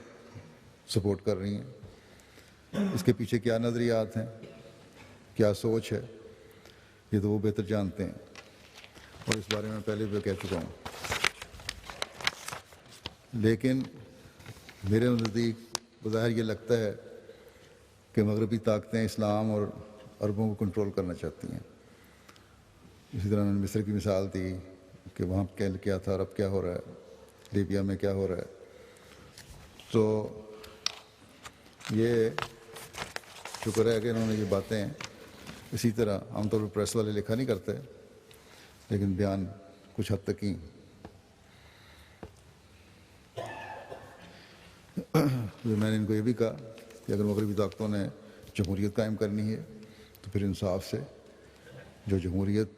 سپورٹ کر رہی ہیں۔ اس کے پیچھے کیا نظریات ہیں، کیا سوچ ہے، یہ تو وہ بہتر جانتے ہیں۔ اور اس بارے میں پہلے بھی کہہ چکا ہوں، لیکن میرے نزدیک بظاہر یہ لگتا ہے کہ مغربی طاقتیں اسلام اور عربوں کو کنٹرول کرنا چاہتی ہیں۔ اسی طرح میں نے مصر کی مثال دی کہ وہاں کیا تھا اور اب کیا ہو رہا ہے، لیبیا میں کیا ہو رہا ہے۔ تو یہ شکر ہے کہ انہوں نے یہ باتیں اسی طرح عام طور پر پریس والے لکھا نہیں کرتے، لیکن بیان کچھ حد تک ہی۔ میں نے ان کو یہ بھی کہا کہ اگر مغربی طاقتوں نے جمہوریت قائم کرنی ہے تو پھر انصاف سے جو جمہوریت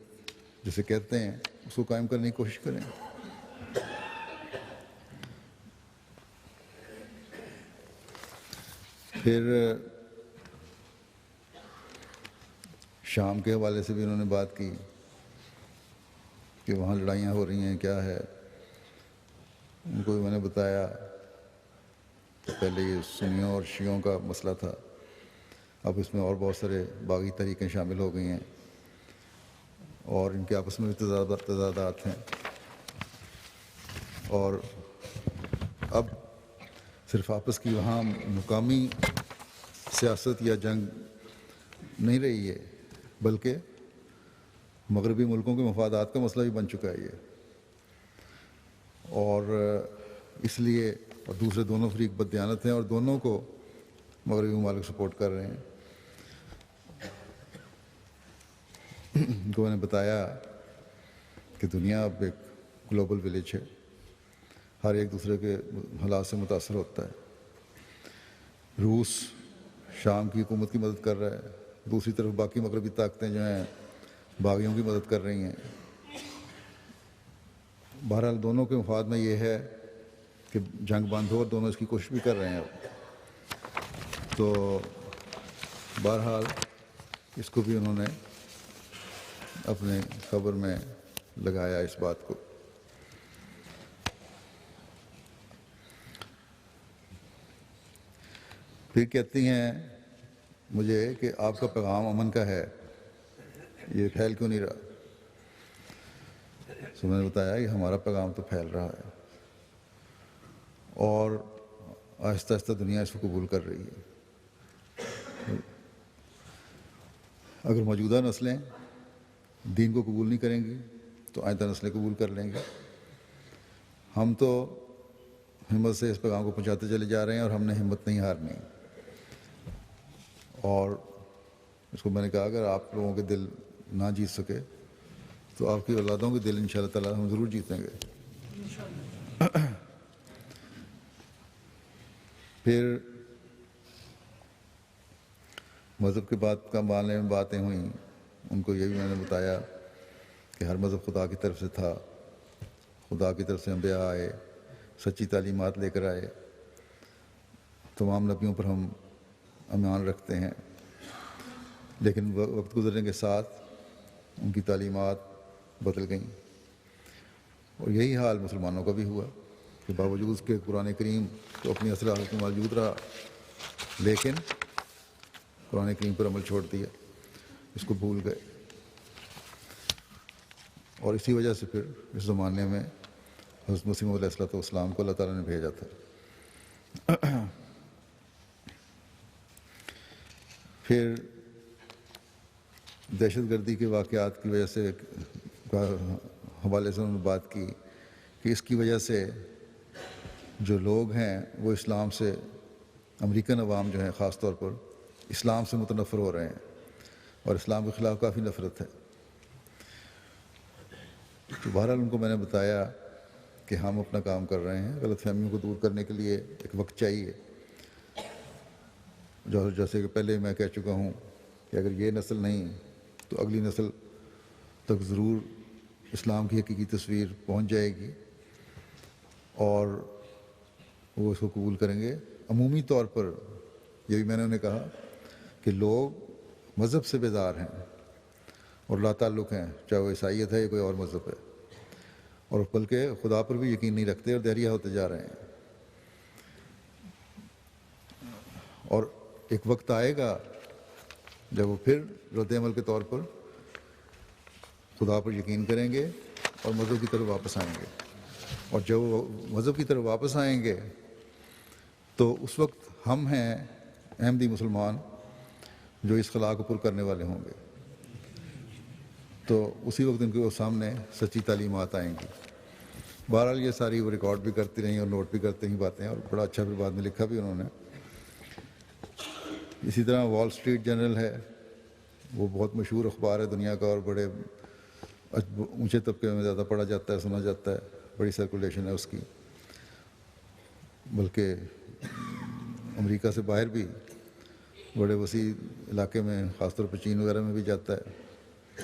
جسے کہتے ہیں اس کو قائم کرنے کی کوشش کریں۔ پھر شام کے حوالے سے بھی انہوں نے بات کی کہ وہاں لڑائیاں ہو رہی ہیں، کیا ہے۔ ان کو بھی میں نے بتایا کہ پہلے یہ سنیوں اور شیعوں کا مسئلہ تھا، اب اس میں اور بہت سارے باغی تحریکیں شامل ہو گئی ہیں اور ان کے آپس میں بھی تضادات ہیں، اور اب صرف آپس کی وہاں مقامی سیاست یا جنگ نہیں رہی ہے، بلکہ مغربی ملکوں کے مفادات کا مسئلہ بھی بن چکا ہے یہ۔ اور اس لیے اور دوسرے دونوں فریق بددیانت ہیں اور دونوں کو مغربی ممالک سپورٹ کر رہے ہیں۔ ان کو میں نے بتایا کہ دنیا اب ایک گلوبل ولیج ہے، ہر ایک دوسرے کے حالات سے متاثر ہوتا ہے۔ روس شام کی حکومت کی مدد کر رہا ہے، دوسری طرف باقی مغربی طاقتیں جو ہیں باغیوں کی مدد کر رہی ہیں۔ بہرحال دونوں کے مفاد میں یہ ہے کہ جنگ بند ہو، اور دونوں اس کی کوشش بھی کر رہے ہیں اب۔ تو بہرحال اس کو بھی انہوں نے اپنے خبر میں لگایا اس بات کو۔ پھر کہتی ہیں مجھے کہ آپ کا پیغام امن کا ہے، یہ پھیل کیوں نہیں رہا؟ تو میں نے بتایا کہ ہمارا پیغام تو پھیل رہا ہے، اور آہستہ آہستہ دنیا اس کو قبول کر رہی ہے۔ اگر موجودہ نسلیں دین کو قبول نہیں کریں گی تو آئندہ نسلیں قبول کر لیں گے۔ ہم تو ہمت سے اس پیغام کو پہنچاتے چلے جا رہے ہیں، اور ہم نے ہمت نہیں ہارنی۔ اور اس کو میں نے کہا اگر آپ لوگوں کے دل نہ جیت سکے تو آپ کی اولادوں کے دل انشاءاللہ تعالیٰ ہم ضرور جیتیں گے۔ پھر مذہب کے بات کا بارے میں باتیں ہوئیں، ان کو یہ بھی میں نے بتایا کہ ہر مذہب خدا کی طرف سے تھا، خدا کی طرف سے انبیاء آئے، سچی تعلیمات لے کر آئے، تمام نبیوں پر ہم ایمان رکھتے ہیں، لیکن وقت گزرنے کے ساتھ ان کی تعلیمات بدل گئیں، اور یہی حال مسلمانوں کا بھی ہوا کہ باوجود اس کے قرآن کریم تو اپنی اصل حالت میں موجود رہا، لیکن قرآن کریم پر عمل چھوڑ دیا، اس کو بھول گئے۔ اور اسی وجہ سے پھر اس زمانے میں حضرت مسیح موعود علیہ السلام کو اللہ تعالیٰ نے بھیجا تھا۔ پھر دہشت گردی کے واقعات کی وجہ سے حوالے سے انہوں نے بات کی کہ اس کی وجہ سے جو لوگ ہیں وہ اسلام سے، امریکن عوام جو ہیں خاص طور پر اسلام سے متنفر ہو رہے ہیں، اور اسلام کے خلاف کافی نفرت ہے۔ تو بہرحال ان کو میں نے بتایا کہ ہم اپنا کام کر رہے ہیں، غلط فہمیوں کو دور کرنے کے لیے ایک وقت چاہیے، جیسے کہ پہلے میں کہہ چکا ہوں کہ اگر یہ نسل نہیں تو اگلی نسل تک ضرور اسلام کی حقیقی تصویر پہنچ جائے گی، اور وہ اس کو قبول کریں گے۔ عمومی طور پر یہ بھی میں نے انہیں کہا کہ لوگ مذہب سے بیزار ہیں اور لا تعلق ہیں، چاہے وہ عیسائیت ہے یا کوئی اور مذہب ہے، اور بلکہ خدا پر بھی یقین نہیں رکھتے اور دہریہ ہوتے جا رہے ہیں۔ اور ایک وقت آئے گا جب وہ پھر رد عمل کے طور پر خدا پر یقین کریں گے اور مذہب کی طرف واپس آئیں گے، اور جب وہ مذہب کی طرف واپس آئیں گے تو اس وقت ہم ہیں احمدی مسلمان جو اس خلا کو پر کرنے والے ہوں گے، تو اسی وقت ان کے سامنے سچی تعلیمات آئیں گی۔ بہرحال یہ ساری وہ ریکارڈ بھی کرتی رہیں اور نوٹ بھی کرتے ہی باتیں، اور بڑا اچھا پھر بعد میں لکھا بھی انہوں نے۔ اسی طرح وال اسٹریٹ جرنل ہے، وہ بہت مشہور اخبار ہے دنیا کا، اور بڑے اونچے طبقے میں زیادہ پڑھا جاتا ہے، سنا جاتا ہے، بڑی سرکولیشن ہے اس کی، بلکہ امریکہ سے باہر بھی بڑے وسیع علاقے میں، خاص طور پہ چین وغیرہ میں بھی جاتا ہے۔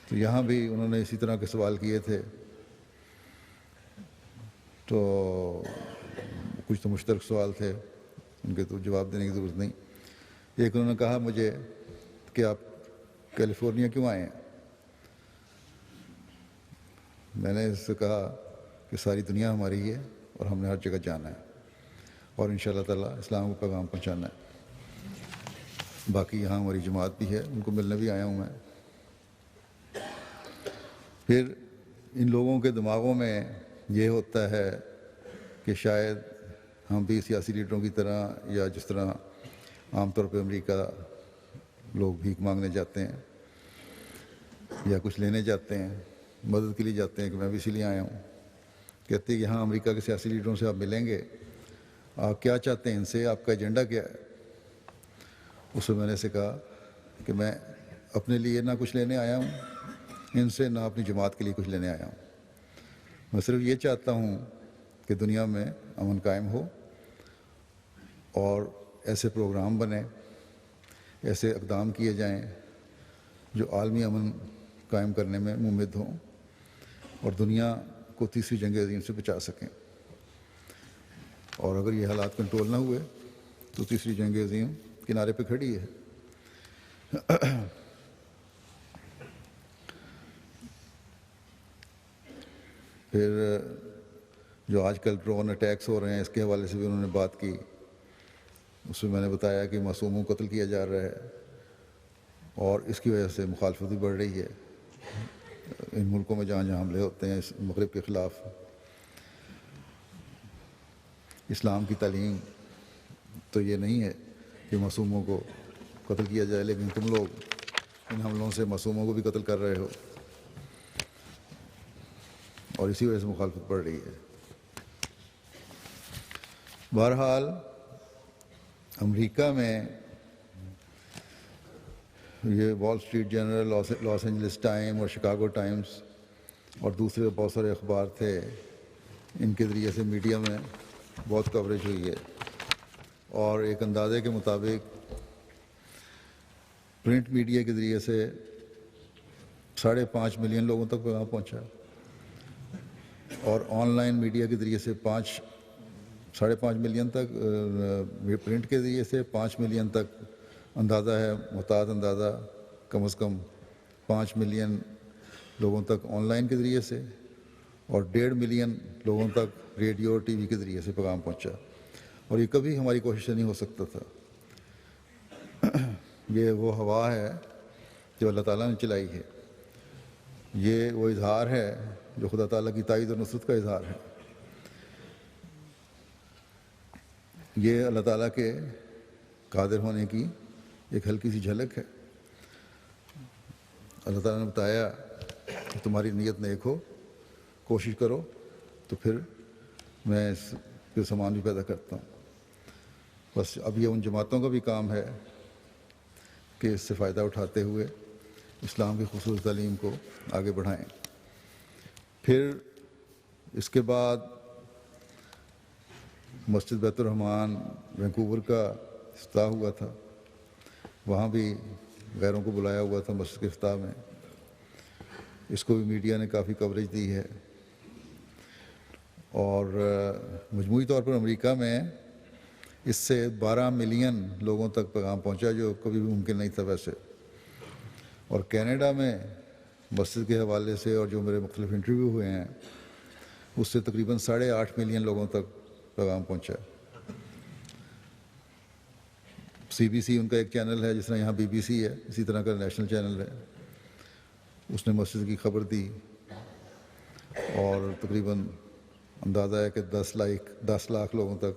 تو یہاں بھی انہوں نے اسی طرح کے سوال کیے تھے، تو کچھ تو مشترک سوال تھے، ان کے تو جواب دینے کی ضرورت نہیں۔ ایک انہوں نے کہا مجھے کہ آپ کیلیفورنیا کیوں آئے ہیں؟ میں نے اس سے کہا کہ ساری دنیا ہماری ہے اور ہم نے ہر جگہ جانا ہے، اور انشاءاللہ تعالیٰ اسلام کو پیغام پہنچانا ہے۔ باقی یہاں ہماری جماعت بھی ہے، ان کو ملنے بھی آیا ہوں میں۔ پھر ان لوگوں کے دماغوں میں یہ ہوتا ہے کہ شاید ہم بھی سیاسی لیڈروں کی طرح، یا جس طرح عام طور پہ امریکہ لوگ بھیک مانگنے جاتے ہیں یا کچھ لینے جاتے ہیں، مدد کے لیے جاتے ہیں، کہ میں بھی اسی لیے آیا ہوں۔ کہتے ہیں کہ ہاں امریکہ کے سیاسی لیڈروں سے آپ ملیں گے، آپ کیا چاہتے ہیں ان سے، آپ کا ایجنڈا کیا ہے؟ اس میں میں نے سے کہا کہ میں اپنے لیے نہ کچھ لینے آیا ہوں ان سے، نہ اپنی جماعت کے لیے کچھ لینے آیا ہوں۔ میں صرف یہ چاہتا ہوں کہ دنیا میں امن قائم ہو، اور ایسے پروگرام بنیں، ایسے اقدام کیے جائیں جو عالمی امن قائم کرنے میں ممد ہوں اور دنیا کو تیسری جنگ عظیم سے بچا سکیں۔ اور اگر یہ حالات کنٹرول نہ ہوئے تو تیسری جنگ عظیم کنارے پہ کھڑی ہے۔ پھر جو آج کل ڈرون اٹیکس ہو رہے ہیں، اس کے حوالے سے بھی انہوں نے بات کی۔ اس میں میں نے بتایا کہ معصوموں کو قتل کیا جا رہا ہے، اور اس کی وجہ سے مخالفت بھی بڑھ رہی ہے ان ملکوں میں جہاں جہاں حملے ہوتے ہیں اس مغرب کے خلاف۔ اسلام کی تعلیم تو یہ نہیں ہے کہ معصوموں کو قتل کیا جائے، لیکن تم لوگ ان حملوں سے معصوموں کو بھی قتل کر رہے ہو، اور اسی وجہ سے مخالفت بڑھ رہی ہے۔ بہرحال امریکہ میں یہ Wall Street Journal, Los Angeles Time اور شکاگو ٹائمز اور دوسرے بہت سارے اخبار تھے، ان کے ذریعے سے میڈیا میں بہت کوریج ہوئی ہے، اور ایک اندازے کے مطابق پرنٹ میڈیا کے ذریعے سے 5.5 ملین لوگوں تک پیغام پہنچا، اور آن لائن میڈیا کے ذریعے سے 5.5 ملین تک، پرنٹ کے ذریعے سے 5 ملین تک اندازہ ہے، محتاط اندازہ، کم از کم 5 ملین لوگوں تک آن لائن کے ذریعے سے، اور 1.5 ملین لوگوں تک ریڈیو اور ٹی وی کے ذریعے سے پیغام پہنچا۔ اور یہ کبھی ہماری کوشش سے نہیں ہو سکتا تھا۔ یہ وہ ہوا ہے جو اللہ تعالیٰ نے چلائی ہے، یہ وہ اظہار ہے جو خدا تعالیٰ کی تائید اور نصرت کا اظہار ہے۔ یہ اللہ تعالیٰ کے قادر ہونے کی ایک ہلکی سی جھلک ہے۔ اللہ تعالیٰ نے بتایا کہ تمہاری نیت نیک ہو، کوشش کرو، تو پھر میں اس پہ سامان بھی پیدا کرتا ہوں۔ بس اب یہ ان جماعتوں کا بھی کام ہے کہ اس سے فائدہ اٹھاتے ہوئے اسلام کی خصوصی تعلیم کو آگے بڑھائیں۔ پھر اس کے بعد مسجد بیت الرحمن وینکوور کا افتتاح ہوا تھا، وہاں بھی غیروں کو بلایا ہوا تھا مسجد کے افتتاح میں، اس کو بھی میڈیا نے کافی کوریج دی ہے، اور مجموعی طور پر امریکہ میں اس سے 12 ملین لوگوں تک پیغام پہنچا، جو کبھی بھی ممکن نہیں تھا ویسے۔ اور کینیڈا میں مسجد کے حوالے سے، اور جو میرے مختلف انٹرویو ہوئے ہیں، اس سے تقریباً 8.5 ملین لوگوں تک پیغام پہنچا۔ CBC ان کا ایک چینل ہے، جس طرح یہاں BBC ہے، اسی طرح کا نیشنل چینل ہے، اس نے مسجد کی خبر دی اور تقریباً اندازہ ہے کہ 10 لاکھ لوگوں تک.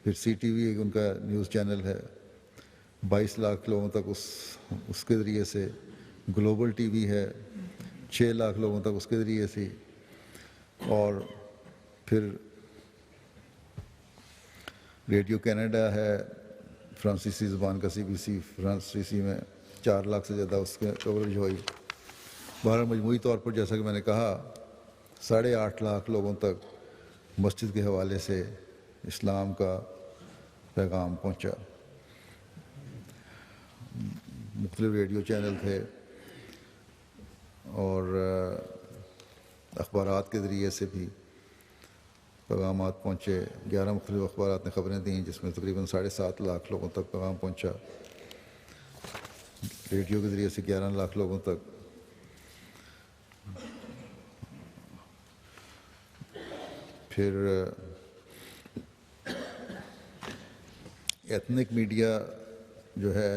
پھر سی ٹی وی ایک ان کا نیوز چینل ہے، 22 لاکھ لوگوں تک اس کے ذریعے سے. گلوبل ٹی وی ہے، 6 لاکھ لوگوں تک اس کے ذریعے سے. اور پھر ریڈیو کینیڈا ہے فرانسیسی زبان کا، سی بی سی فرانسیسی میں 4 لاکھ سے زیادہ اس کے کوریج ہوئی. بہرحال مجموعی طور پر جیسا کہ میں نے کہا 8.5 لاکھ لوگوں تک مسجد کے حوالے سے اسلام کا پیغام پہنچا. مختلف ریڈیو چینل تھے اور اخبارات کے ذریعے سے بھی پیغامات پہنچے. 11 مختلف اخبارات نے خبریں دیں جس میں تقریباً 7.5 لاکھ لوگوں تک پیغام پہنچا. ریڈیو کے ذریعے سے 11 لاکھ لوگوں تک. پھر ایتھنک میڈیا جو ہے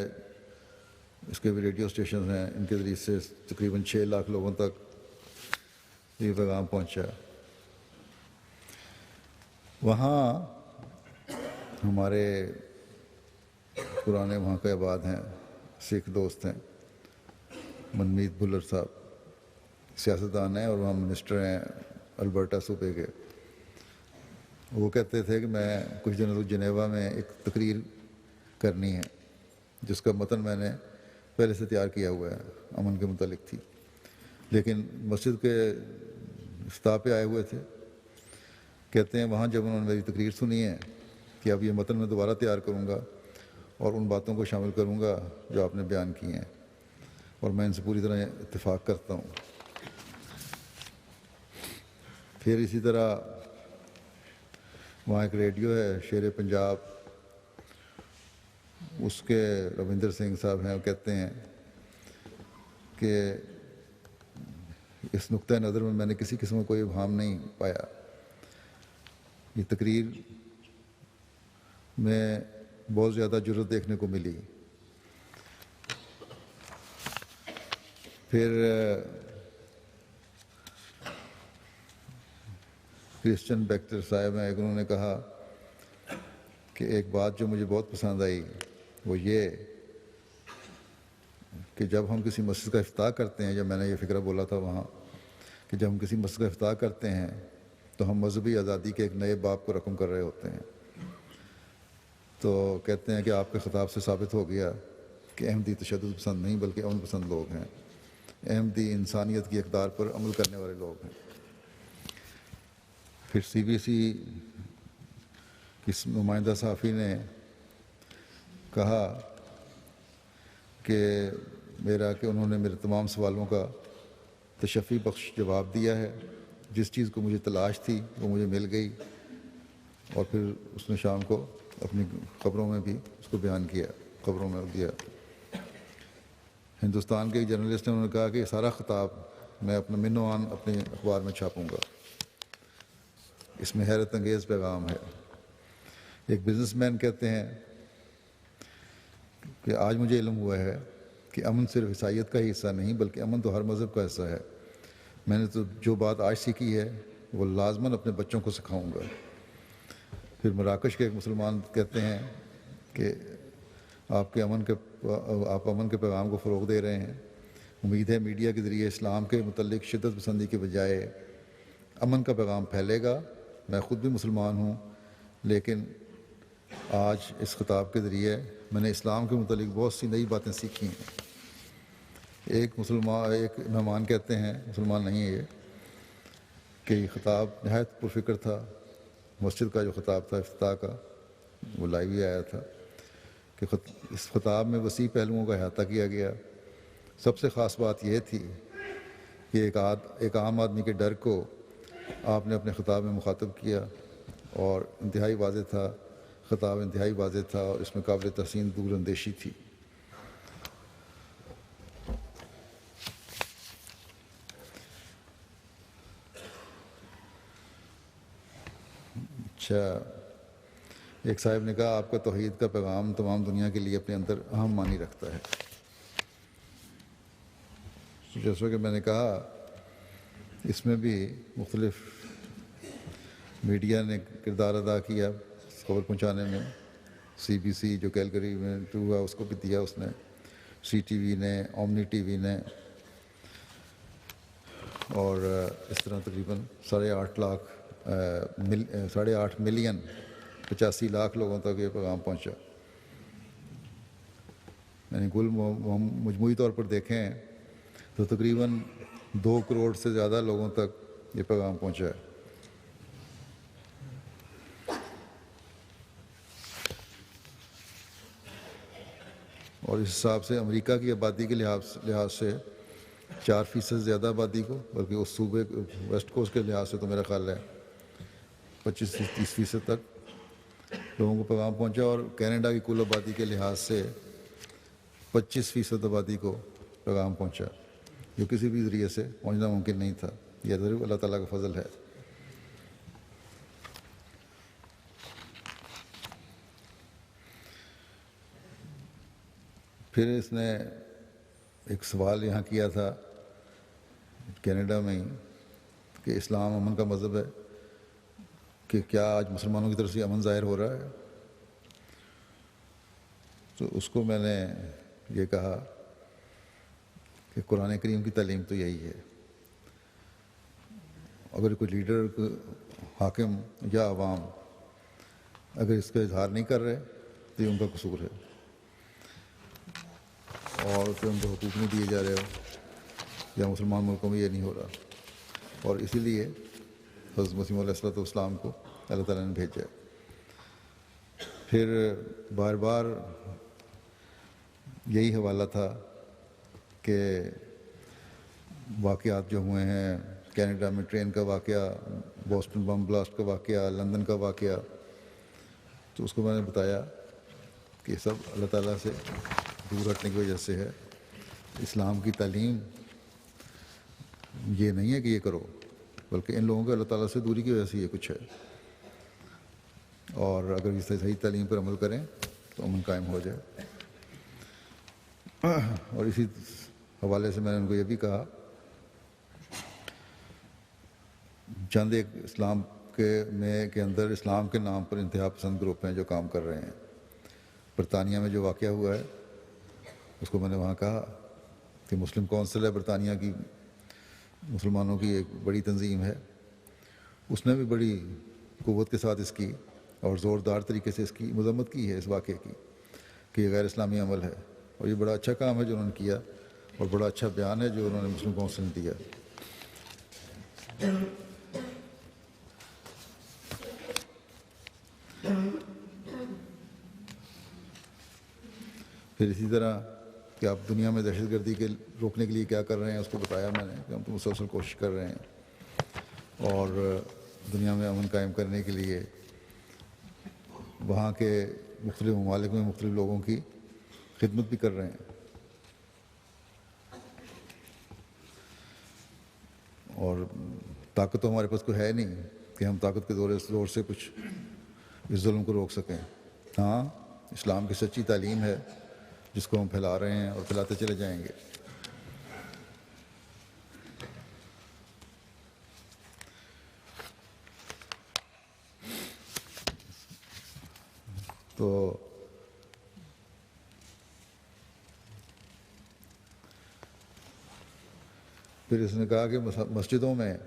اس کے بھی ریڈیو اسٹیشنز ہیں، ان کے ذریعے سے تقریباً 6 لاکھ لوگوں تک یہ پیغام پہنچا. وہاں ہمارے پرانے وہاں کے آباد ہیں، سکھ دوست ہیں، منمیت بھلر صاحب سیاستدان ہیں اور وہاں منسٹر ہیں البرٹا صوبے کے. وہ کہتے تھے کہ میں کچھ دنوں تک جنیوا میں ایک تقریر کرنی ہے جس کا متن میں نے پہلے سے تیار کیا ہوا ہے، امن کے متعلق تھی، لیکن مسجد کے افتتاح پہ آئے ہوئے تھے. کہتے ہیں وہاں جب انہوں نے میری تقریر سنی ہے کہ اب یہ متن میں دوبارہ تیار کروں گا اور ان باتوں کو شامل کروں گا جو آپ نے بیان کی ہیں، اور میں ان سے پوری طرح اتفاق کرتا ہوں. پھر اسی طرح وہاں ایک ریڈیو ہے شیر پنجاب، اس کے روندر سنگھ صاحب ہیں، وہ کہتے ہیں کہ اس نقطۂ نظر میں نے کسی قسم کا کوئی ابہام نہیں پایا. یہ تقریر میں بہت زیادہ جرأت دیکھنے کو ملی. پھر کرسچن بیکٹر صاحب ہیں، انہوں نے کہا کہ ایک بات جو مجھے بہت پسند آئی وہ یہ کہ جب ہم کسی مسجد کا افتتاح کرتے ہیں، جب میں نے یہ فکرہ بولا تھا وہاں کہ جب ہم کسی مسجد کا افتتاح کرتے ہیں تو ہم مذہبی آزادی کے ایک نئے باب کو رقم کر رہے ہوتے ہیں. تو کہتے ہیں کہ آپ کے خطاب سے ثابت ہو گیا کہ احمدی تشدد پسند نہیں بلکہ امن پسند لوگ ہیں. احمدی انسانیت کی اقدار پر عمل کرنے والے لوگ ہیں. پھر سی بی سی اس نمائندہ صحافی نے کہا کہ انہوں نے میرے تمام سوالوں کا تشفی بخش جواب دیا ہے. جس چیز کو مجھے تلاش تھی وہ مجھے مل گئی. اور پھر اس نے شام کو اپنی خبروں میں بھی اس کو بیان کیا، خبروں میں دیا. ہندوستان کے ایک جرنلسٹ نے انہوں نے کہا کہ یہ سارا خطاب میں اپنا منوان اپنے اخبار میں چھاپوں گا، اس میں حیرت انگیز پیغام ہے. ایک بزنس مین کہتے ہیں کہ آج مجھے علم ہوا ہے کہ امن صرف عیسائیت کا ہی حصہ نہیں بلکہ امن تو ہر مذہب کا حصہ ہے. میں نے تو جو بات آج سیکھی ہے وہ لازماً اپنے بچوں کو سکھاؤں گا. پھر مراکش کے ایک مسلمان کہتے ہیں کہ آپ امن کے پیغام کو فروغ دے رہے ہیں. امید ہے میڈیا کے ذریعے اسلام کے متعلق شدت پسندی کے بجائے امن کا پیغام پھیلے گا. میں خود بھی مسلمان ہوں، لیکن آج اس خطاب کے ذریعے میں نے اسلام کے متعلق بہت سی نئی باتیں سیکھی ہیں. ایک مہمان کہتے ہیں، مسلمان نہیں ہے یہ، کہ یہ خطاب نہایت پرفکر تھا. مسجد کا جو خطاب تھا افتتاح کا وہ لائیو ہی آیا تھا کہ اس خطاب میں وسیع پہلوؤں کا احاطہ کیا گیا. سب سے خاص بات یہ تھی کہ ایک عام آدمی کے ڈر کو آپ نے اپنے خطاب میں مخاطب کیا، اور انتہائی واضح تھا، خطاب انتہائی واضح تھا اور اس میں قابل تحسین دور اندیشی تھی. اچھا، ایک صاحب نے کہا آپ کا توحید کا پیغام تمام دنیا کے لیے اپنے اندر اہم معنی رکھتا ہے. جیسا کہ میں نے کہا اس میں بھی مختلف میڈیا نے کردار ادا کیا خبر پہنچانے میں. سی بی سی جو کیلگری میں ہوا اس کو بھی دیا اس نے, سی ٹی وی نے, اومنی ٹی وی نے, اور اس طرح تقریباً 8.5 ملین 85 لاکھ لوگوں تک یہ پیغام پہنچا. یعنی کل مجموعی طور پر دیکھیں تو تقریباً 2 کروڑ سے زیادہ لوگوں تک یہ پیغام پہنچا ہے. اور اس حساب سے امریکہ کی آبادی کے لحاظ سے 4% زیادہ آبادی کو, بلکہ اس صوبے ویسٹ کوسٹ کے لحاظ سے تو میرا خیال ہے 25-30% تک لوگوں کو پیغام پہنچا. اور کینیڈا کی کل آبادی کے لحاظ سے 25% آبادی کو پیغام پہنچا, جو کسی بھی ذریعے سے پہنچنا ممکن نہیں تھا. یہ ضرور اللہ تعالیٰ کا فضل ہے. پھر اس نے ایک سوال یہاں کیا تھا کینیڈا میں ہی کہ اسلام امن کا مذہب ہے, کہ کیا آج مسلمانوں کی طرف سے امن ظاہر ہو رہا ہے؟ تو اس کو میں نے یہ کہا کہ قرآن کریم کی تعلیم تو یہی ہے. اگر کوئی لیڈر, حاکم یا عوام اگر اس کا اظہار نہیں کر رہے تو یہ ان کا قصور ہے, اور پھر ان کو حقوق نہیں دیے جا رہے ہو, یا مسلمان ملکوں میں یہ نہیں ہو رہا. اور اسی لیے حضرت مسیح علیہ الصلوۃ والسلام کو اللہ تعالیٰ نے بھیجا. پھر بار بار یہی حوالہ تھا کہ واقعات جو ہوئے ہیں کینیڈا میں, ٹرین کا واقعہ, بوسٹن بم بلاسٹ کا واقعہ, لندن کا واقعہ, تو اس کو میں نے بتایا کہ سب اللہ تعالیٰ سے دور ہٹنے کی وجہ سے ہے. اسلام کی تعلیم یہ نہیں ہے کہ یہ کرو, بلکہ ان لوگوں کے اللہ تعالیٰ سے دوری کی وجہ سے یہ کچھ ہے. اور اگر اس صحیح تعلیم پر عمل کریں تو امن قائم ہو جائے. اور اسی حوالے سے میں نے ان کو یہ بھی کہا چند ایک اسلام کے اندر اسلام کے نام پر انتہا پسند گروپ ہیں جو کام کر رہے ہیں. برطانیہ میں جو واقعہ ہوا ہے اس کو میں نے وہاں کہا کہ مسلم کونسل ہے برطانیہ کی, مسلمانوں کی ایک بڑی تنظیم ہے, اس نے بھی بڑی قوت کے ساتھ اس کی اور زوردار طریقے سے اس کی مذمت کی ہے, اس واقعے کی, کہ یہ غیر اسلامی عمل ہے. اور یہ بڑا اچھا کام ہے جو انہوں نے کیا, اور بڑا اچھا بیان ہے جو انہوں نے مسلم کونسل نے دیا. پھر اسی طرح کہ آپ دنیا میں دہشت گردی کے روکنے کے لیے کیا کر رہے ہیں اس کو بتایا میں نے کہ ہم تو مسلسل کوشش کر رہے ہیں, اور دنیا میں امن قائم کرنے کے لیے وہاں کے مختلف ممالک میں مختلف لوگوں کی خدمت بھی کر رہے ہیں. اور طاقت تو ہمارے پاس کوئی ہے نہیں کہ ہم طاقت کے زور سے کچھ اس ظلم کو روک سکیں. ہاں, اسلام کی سچی تعلیم ہے جس کو ہم پھیلا رہے ہیں اور پھیلاتے چلے جائیں گے. تو پھر اس نے کہا کہ مسجدوں میں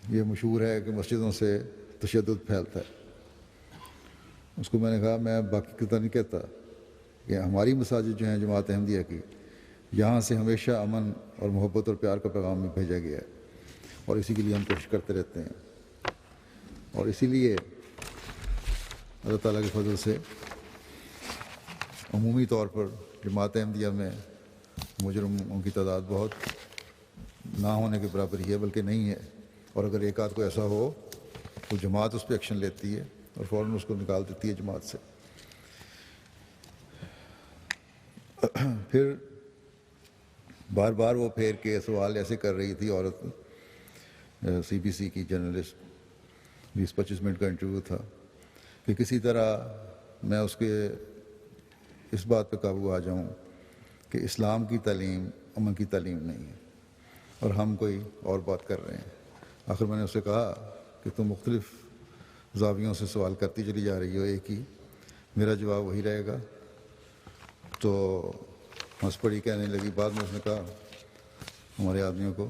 یہ مشہور ہے کہ مسجدوں سے تشدد پھیلتا ہے. اس کو میں نے کہا میں باقی کتا نہیں کہتا کہ ہماری مساجد جو ہیں جماعت احمدیہ کی, یہاں سے ہمیشہ امن اور محبت اور پیار کا پیغام میں بھیجا گیا ہے, اور اسی کے لیے ہم کوشش کرتے رہتے ہیں. اور اسی لیے اللہ تعالیٰ کے فضل سے عمومی طور پر جماعت احمدیہ میں مجرموں کی تعداد بہت نہ ہونے کے برابر ہی ہے, بلکہ نہیں ہے. اور اگر ایک آدھ کو ایسا ہو تو جماعت اس پہ ایکشن لیتی ہے اور فوراً اس کو نکال دیتی ہے جماعت سے. پھر بار بار وہ پھیر کے سوال ایسے کر رہی تھی عورت, سی بی سی کی جرنلسٹ, 20-25 منٹ کا انٹرویو تھا, کہ کسی طرح میں اس کے اس بات پہ قابو آ جاؤں کہ اسلام کی تعلیم امن کی تعلیم نہیں ہے. اور ہم کوئی اور بات کر رہے ہیں۔ آخر میں نے اسے کہا کہ تم مختلف زاویوں سے سوال کرتی چلی جا رہی ہو ایک ہی، میرا جواب وہی رہے گا۔ تو ہنس پڑی، کہنے لگی، بعد میں اس نے کہا ہمارے آدمیوں کو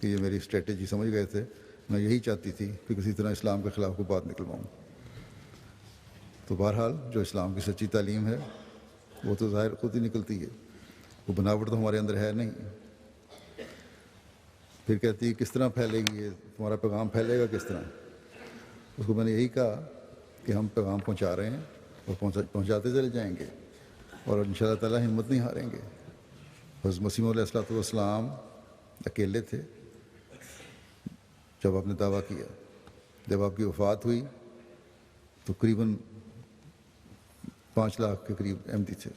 کہ یہ میری اسٹریٹجی سمجھ گئے تھے، میں یہی چاہتی تھی کہ کسی طرح اسلام کے خلاف کوئی بات نکلواؤں۔ تو بہرحال جو اسلام کی سچی تعلیم ہے وہ تو ظاہر خود ہی نکلتی ہے، وہ بناوٹ تو ہمارے اندر ہے نہیں۔ پھر کہتی ہے کس طرح پھیلے گی یہ تمہارا پیغام، پھیلے گا کس طرح؟ اس کو میں نے یہی کہا کہ ہم پیغام پہنچا رہے ہیں اور پہنچاتے چلے جائیں گے، اور ان شاء اللہ تعالیٰ ہمت نہیں ہاریں گے۔ حضرت مسیح علیہ الصلوۃ والسلام اکیلے تھے جب آپ نے دعویٰ کیا۔ جب آپ کی وفات ہوئی تو قریباً 5 لاکھ کے قریب احمدی تھے۔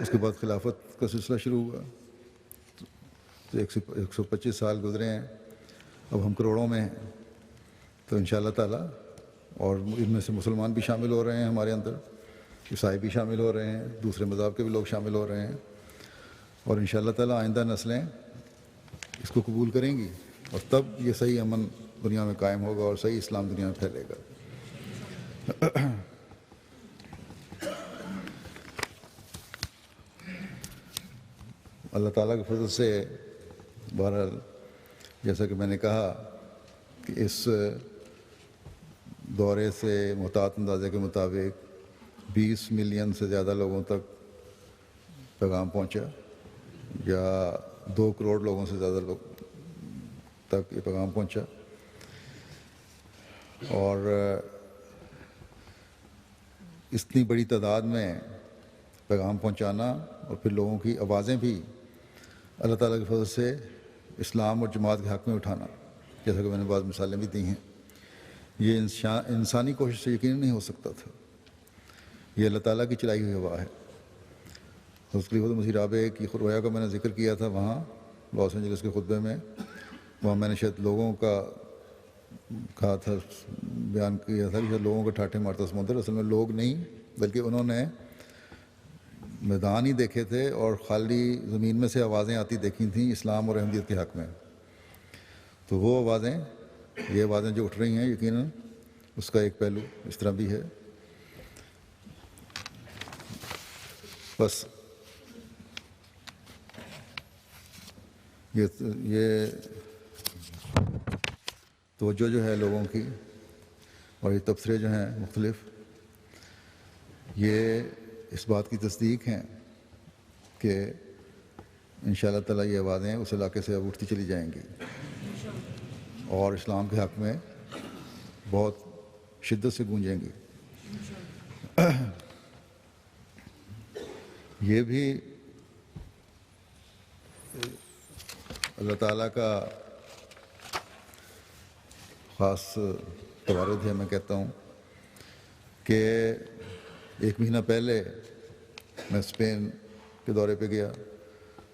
اس کے بعد خلافت کا سلسلہ شروع ہوا تو 125 سال گزرے ہیں، اب ہم کروڑوں میں ہیں۔ تو ان شاء اللہ تعالیٰ، اور ان میں سے مسلمان بھی شامل ہو رہے ہیں ہمارے اندر، عیسائی بھی شامل ہو رہے ہیں، دوسرے مذہب کے بھی لوگ شامل ہو رہے ہیں، اور ان شاء اللہ تعالیٰ آئندہ نسلیں اس کو قبول کریں گی، اور تب یہ صحیح امن دنیا میں قائم ہوگا اور صحیح اسلام دنیا میں پھیلے گا۔ اللہ تعالیٰ کے فضل سے بہرحال جیسا کہ میں نے کہا کہ اس دورے سے محتاط اندازے کے مطابق 20 ملین سے زیادہ لوگوں تک پیغام پہنچا، یا 2 کروڑ لوگوں سے زیادہ لوگ تک یہ پیغام پہنچا، اور اتنی بڑی تعداد میں پیغام پہنچانا اور پھر لوگوں کی آوازیں بھی اللہ تعالیٰ کے فضل سے اسلام اور جماعت کے حق میں اٹھانا، جیسا کہ میں نے بعض مثالیں بھی دی ہیں، یہ انسانی کوشش سے یقیناً نہیں ہو سکتا تھا، یہ اللہ تعالیٰ کی چلائی ہوئی ہوا ہے۔ حضرت خلیفۃ المسیح رابع کی رویا کا میں نے ذکر کیا تھا وہاں لاس اینجلس کے خطبے میں، وہاں میں نے شاید لوگوں کا کہا تھا، بیان کیا تھا کہ شاید لوگوں کا ٹھاٹھے مارتا سمندر، اصل میں لوگ نہیں بلکہ انہوں نے میدان ہی دیکھے تھے اور خالی زمین میں سے آوازیں آتی دیکھی تھیں اسلام اور احمدیت کے حق میں۔ تو وہ آوازیں، یہ آوازیں جو اٹھ رہی ہیں، یقیناً اس کا ایک پہلو اس طرح بھی ہے۔ بس یہ توجہ جو ہے لوگوں کی اور یہ تبصرے جو ہیں مختلف، یہ اس بات کی تصدیق ہیں کہ ان شاء اللہ تعالیٰ یہ آوازیں اس علاقے سے اب اٹھتی چلی جائیں گی اور اسلام کے حق میں بہت شدت سے گونجیں گی۔ یہ بھی اللہ تعالیٰ کا خاص توارد ہے، میں کہتا ہوں کہ 1 مہینہ پہلے میں اسپین کے دورے پہ گیا،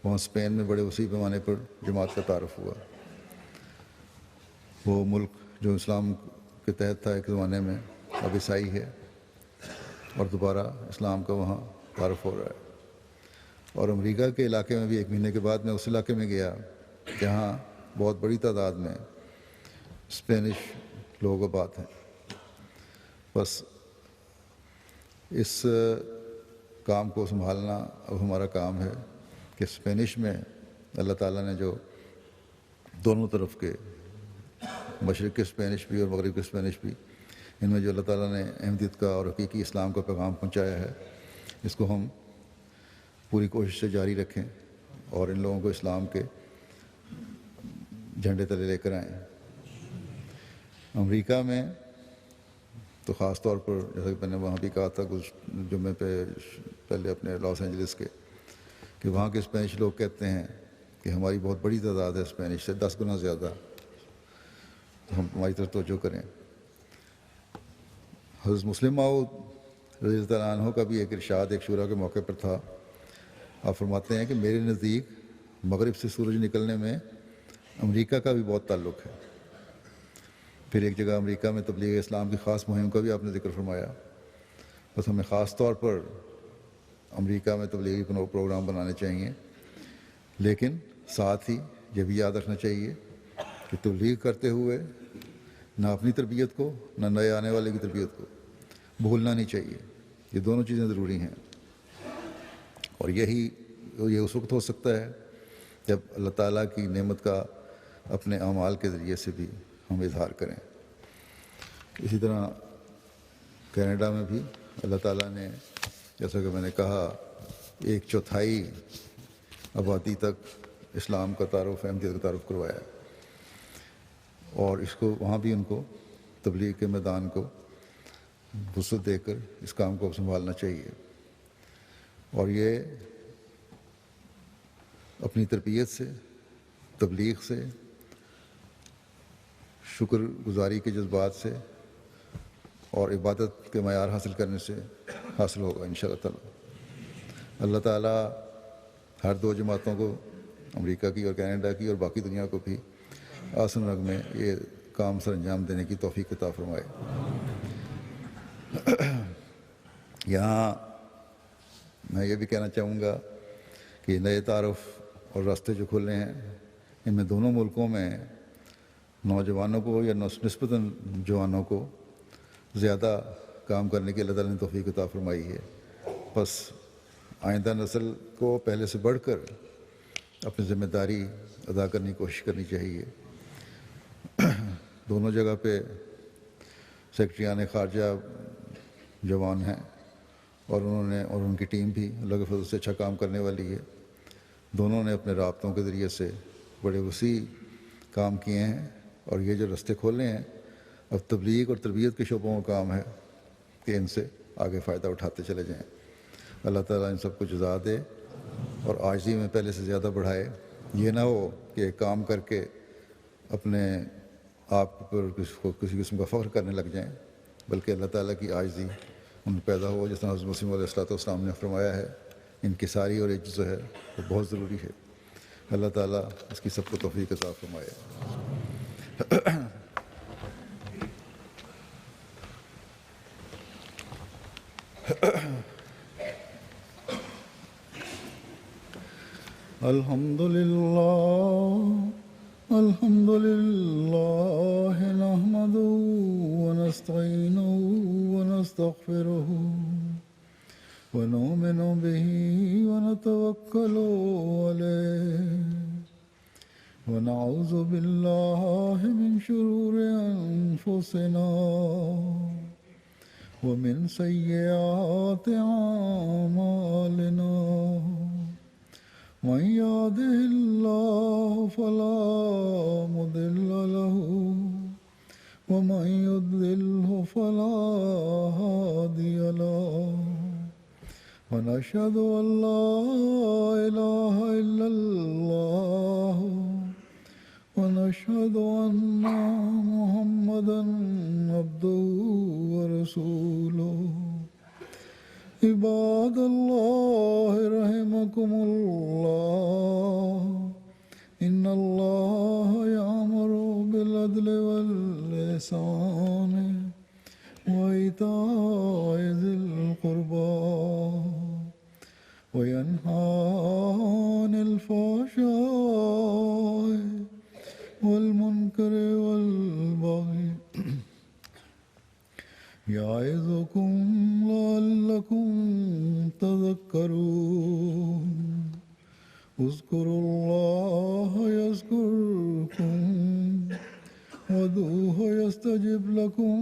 وہاں اسپین میں بڑے وسیع پیمانے پر جماعت کا تعارف ہوا۔ وہ ملک جو اسلام کے تحت تھا ایک زمانے میں، اب عیسائی ہے، اور دوبارہ اسلام کا وہاں تعارف ہو رہا ہے۔ اور امریکہ کے علاقے میں بھی 1 مہینے کے بعد میں اس علاقے میں گیا جہاں بہت بڑی تعداد میں اسپینش لوگ آباد ہیں۔ بس اس کام کو سنبھالنا اب ہمارا کام ہے کہ اسپینش میں اللہ تعالیٰ نے جو دونوں طرف کے، مشرق کے اسپینش بھی اور مغرب کے اسپینش بھی، ان میں جو اللہ تعالیٰ نے احمدیت کا اور حقیقی اسلام کا پیغام پہنچایا ہے، اس کو ہم پوری کوشش سے جاری رکھیں اور ان لوگوں کو اسلام کے جھنڈے تلے لے کر آئیں۔ امریکہ میں تو خاص طور پر، جیسا کہ میں نے وہاں بھی کہا تھا کچھ جمعے پہ پہلے اپنے لاس اینجلس کے، کہ وہاں کے اسپینش لوگ کہتے ہیں کہ ہماری بہت بڑی تعداد ہے اسپینش سے 10 گنا زیادہ، تو ہم ہماری طرف توجہ کریں۔ حضرت مسلم موعود رضی اللہ عنہ کا بھی ایک ارشاد ایک شورا کے موقع پر تھا۔ آپ فرماتے ہیں کہ میرے نزدیک مغرب سے سورج نکلنے میں امریکہ کا بھی بہت تعلق ہے۔ پھر ایک جگہ امریکہ میں تبلیغ اسلام کی خاص مہم کا بھی آپ نے ذکر فرمایا۔ بس ہمیں خاص طور پر امریکہ میں تبلیغی پروگرام بنانے چاہیے، لیکن ساتھ ہی یہ بھی یاد رکھنا چاہیے کہ تبلیغ کرتے ہوئے نہ اپنی تربیت کو نہ نئے آنے والے کی تربیت کو بھولنا نہیں چاہیے. یہ دونوں چیزیں ضروری ہیں. اور یہ اس وقت ہو سکتا ہے جب اللہ تعالیٰ کی نعمت کا اپنے اعمال کے ذریعے سے بھی ہم اظہار کریں. اسی طرح کینیڈا میں بھی اللہ تعالیٰ نے جیسا کہ میں نے کہا 1/4 آبادی تک اسلام کا تعارف احمدیت کا تعارف کروایا ہے. اور اس کو وہاں بھی ان کو تبلیغ کے میدان کو وسعت دے کر اس کام کو سنبھالنا چاہیے. اور یہ اپنی تربیت سے، تبلیغ سے، شکر گزاری کے جذبات سے اور عبادت کے معیار حاصل کرنے سے حاصل ہوگا انشاءاللہ تعالی. اللہ تعالیٰ ہر 2 جماعتوں کو، امریکہ کی اور کینیڈا کی اور باقی دنیا کو بھی آسن رنگ میں یہ کام سر انجام دینے کی توفیق عطا فرمائے. یہاں میں یہ بھی کہنا چاہوں گا کہ نئے تعارف اور راستے جو کھلے ہیں ان میں دونوں ملکوں میں نوجوانوں کو یا نسبتاً جوانوں کو زیادہ کام کرنے کی اللہ تعالیٰ نے توفیق عطا فرمائی ہے. بس آئندہ نسل کو پہلے سے بڑھ کر اپنی ذمہ داری ادا کرنے کی کوشش کرنی چاہیے. دونوں جگہ پہ سیکرٹریان خارجہ جوان ہیں اور ان کی ٹیم بھی اللہ کے فضل سے اچھا کام کرنے والی ہے. دونوں نے اپنے رابطوں کے ذریعے سے بڑے وسیع کام کیے ہیں اور یہ جو راستے کھولے ہیں اب تبلیغ اور تربیت کے شعبوں کا کام ہے کہ ان سے آگے فائدہ اٹھاتے چلے جائیں. اللہ تعالیٰ ان سب کو جزا دے اور عاجزی میں پہلے سے زیادہ بڑھائے. یہ نہ ہو کہ کام کر کے اپنے آپ پر کسی قسم کا فخر کرنے لگ جائیں، بلکہ اللہ تعالیٰ کی عاجزی ان میں پیدا ہو. جس طرح حضرت مسیح علیہ السلام نے فرمایا ہے انکساری اور عجز جو ہے وہ بہت ضروری ہے. اللہ تعالیٰ اس کی سب کو توفیق عطا فرمائے. الحمد لله نحمده ونستعينه ونستغفره ونؤمن به ونتوكل عليه ونعوذ بالله من شرور أنفسنا ومن سيئات أعمالنا. من يهده الله فلا مضل له ومن يضلله فلا هادي له. ونشهد أن لا إله إلا الله ونشهد أن محمدا عبده ورسوله. عباد الله رحمكم الله إن الله يأمر بالعدل والإحسان وإيتاء ذي القربى وينهى عن الفحشاء والمنكر والبغي يعظكم لعلكم تذكرون. اذكروا الله يذكركم وادعوه يستجب لكم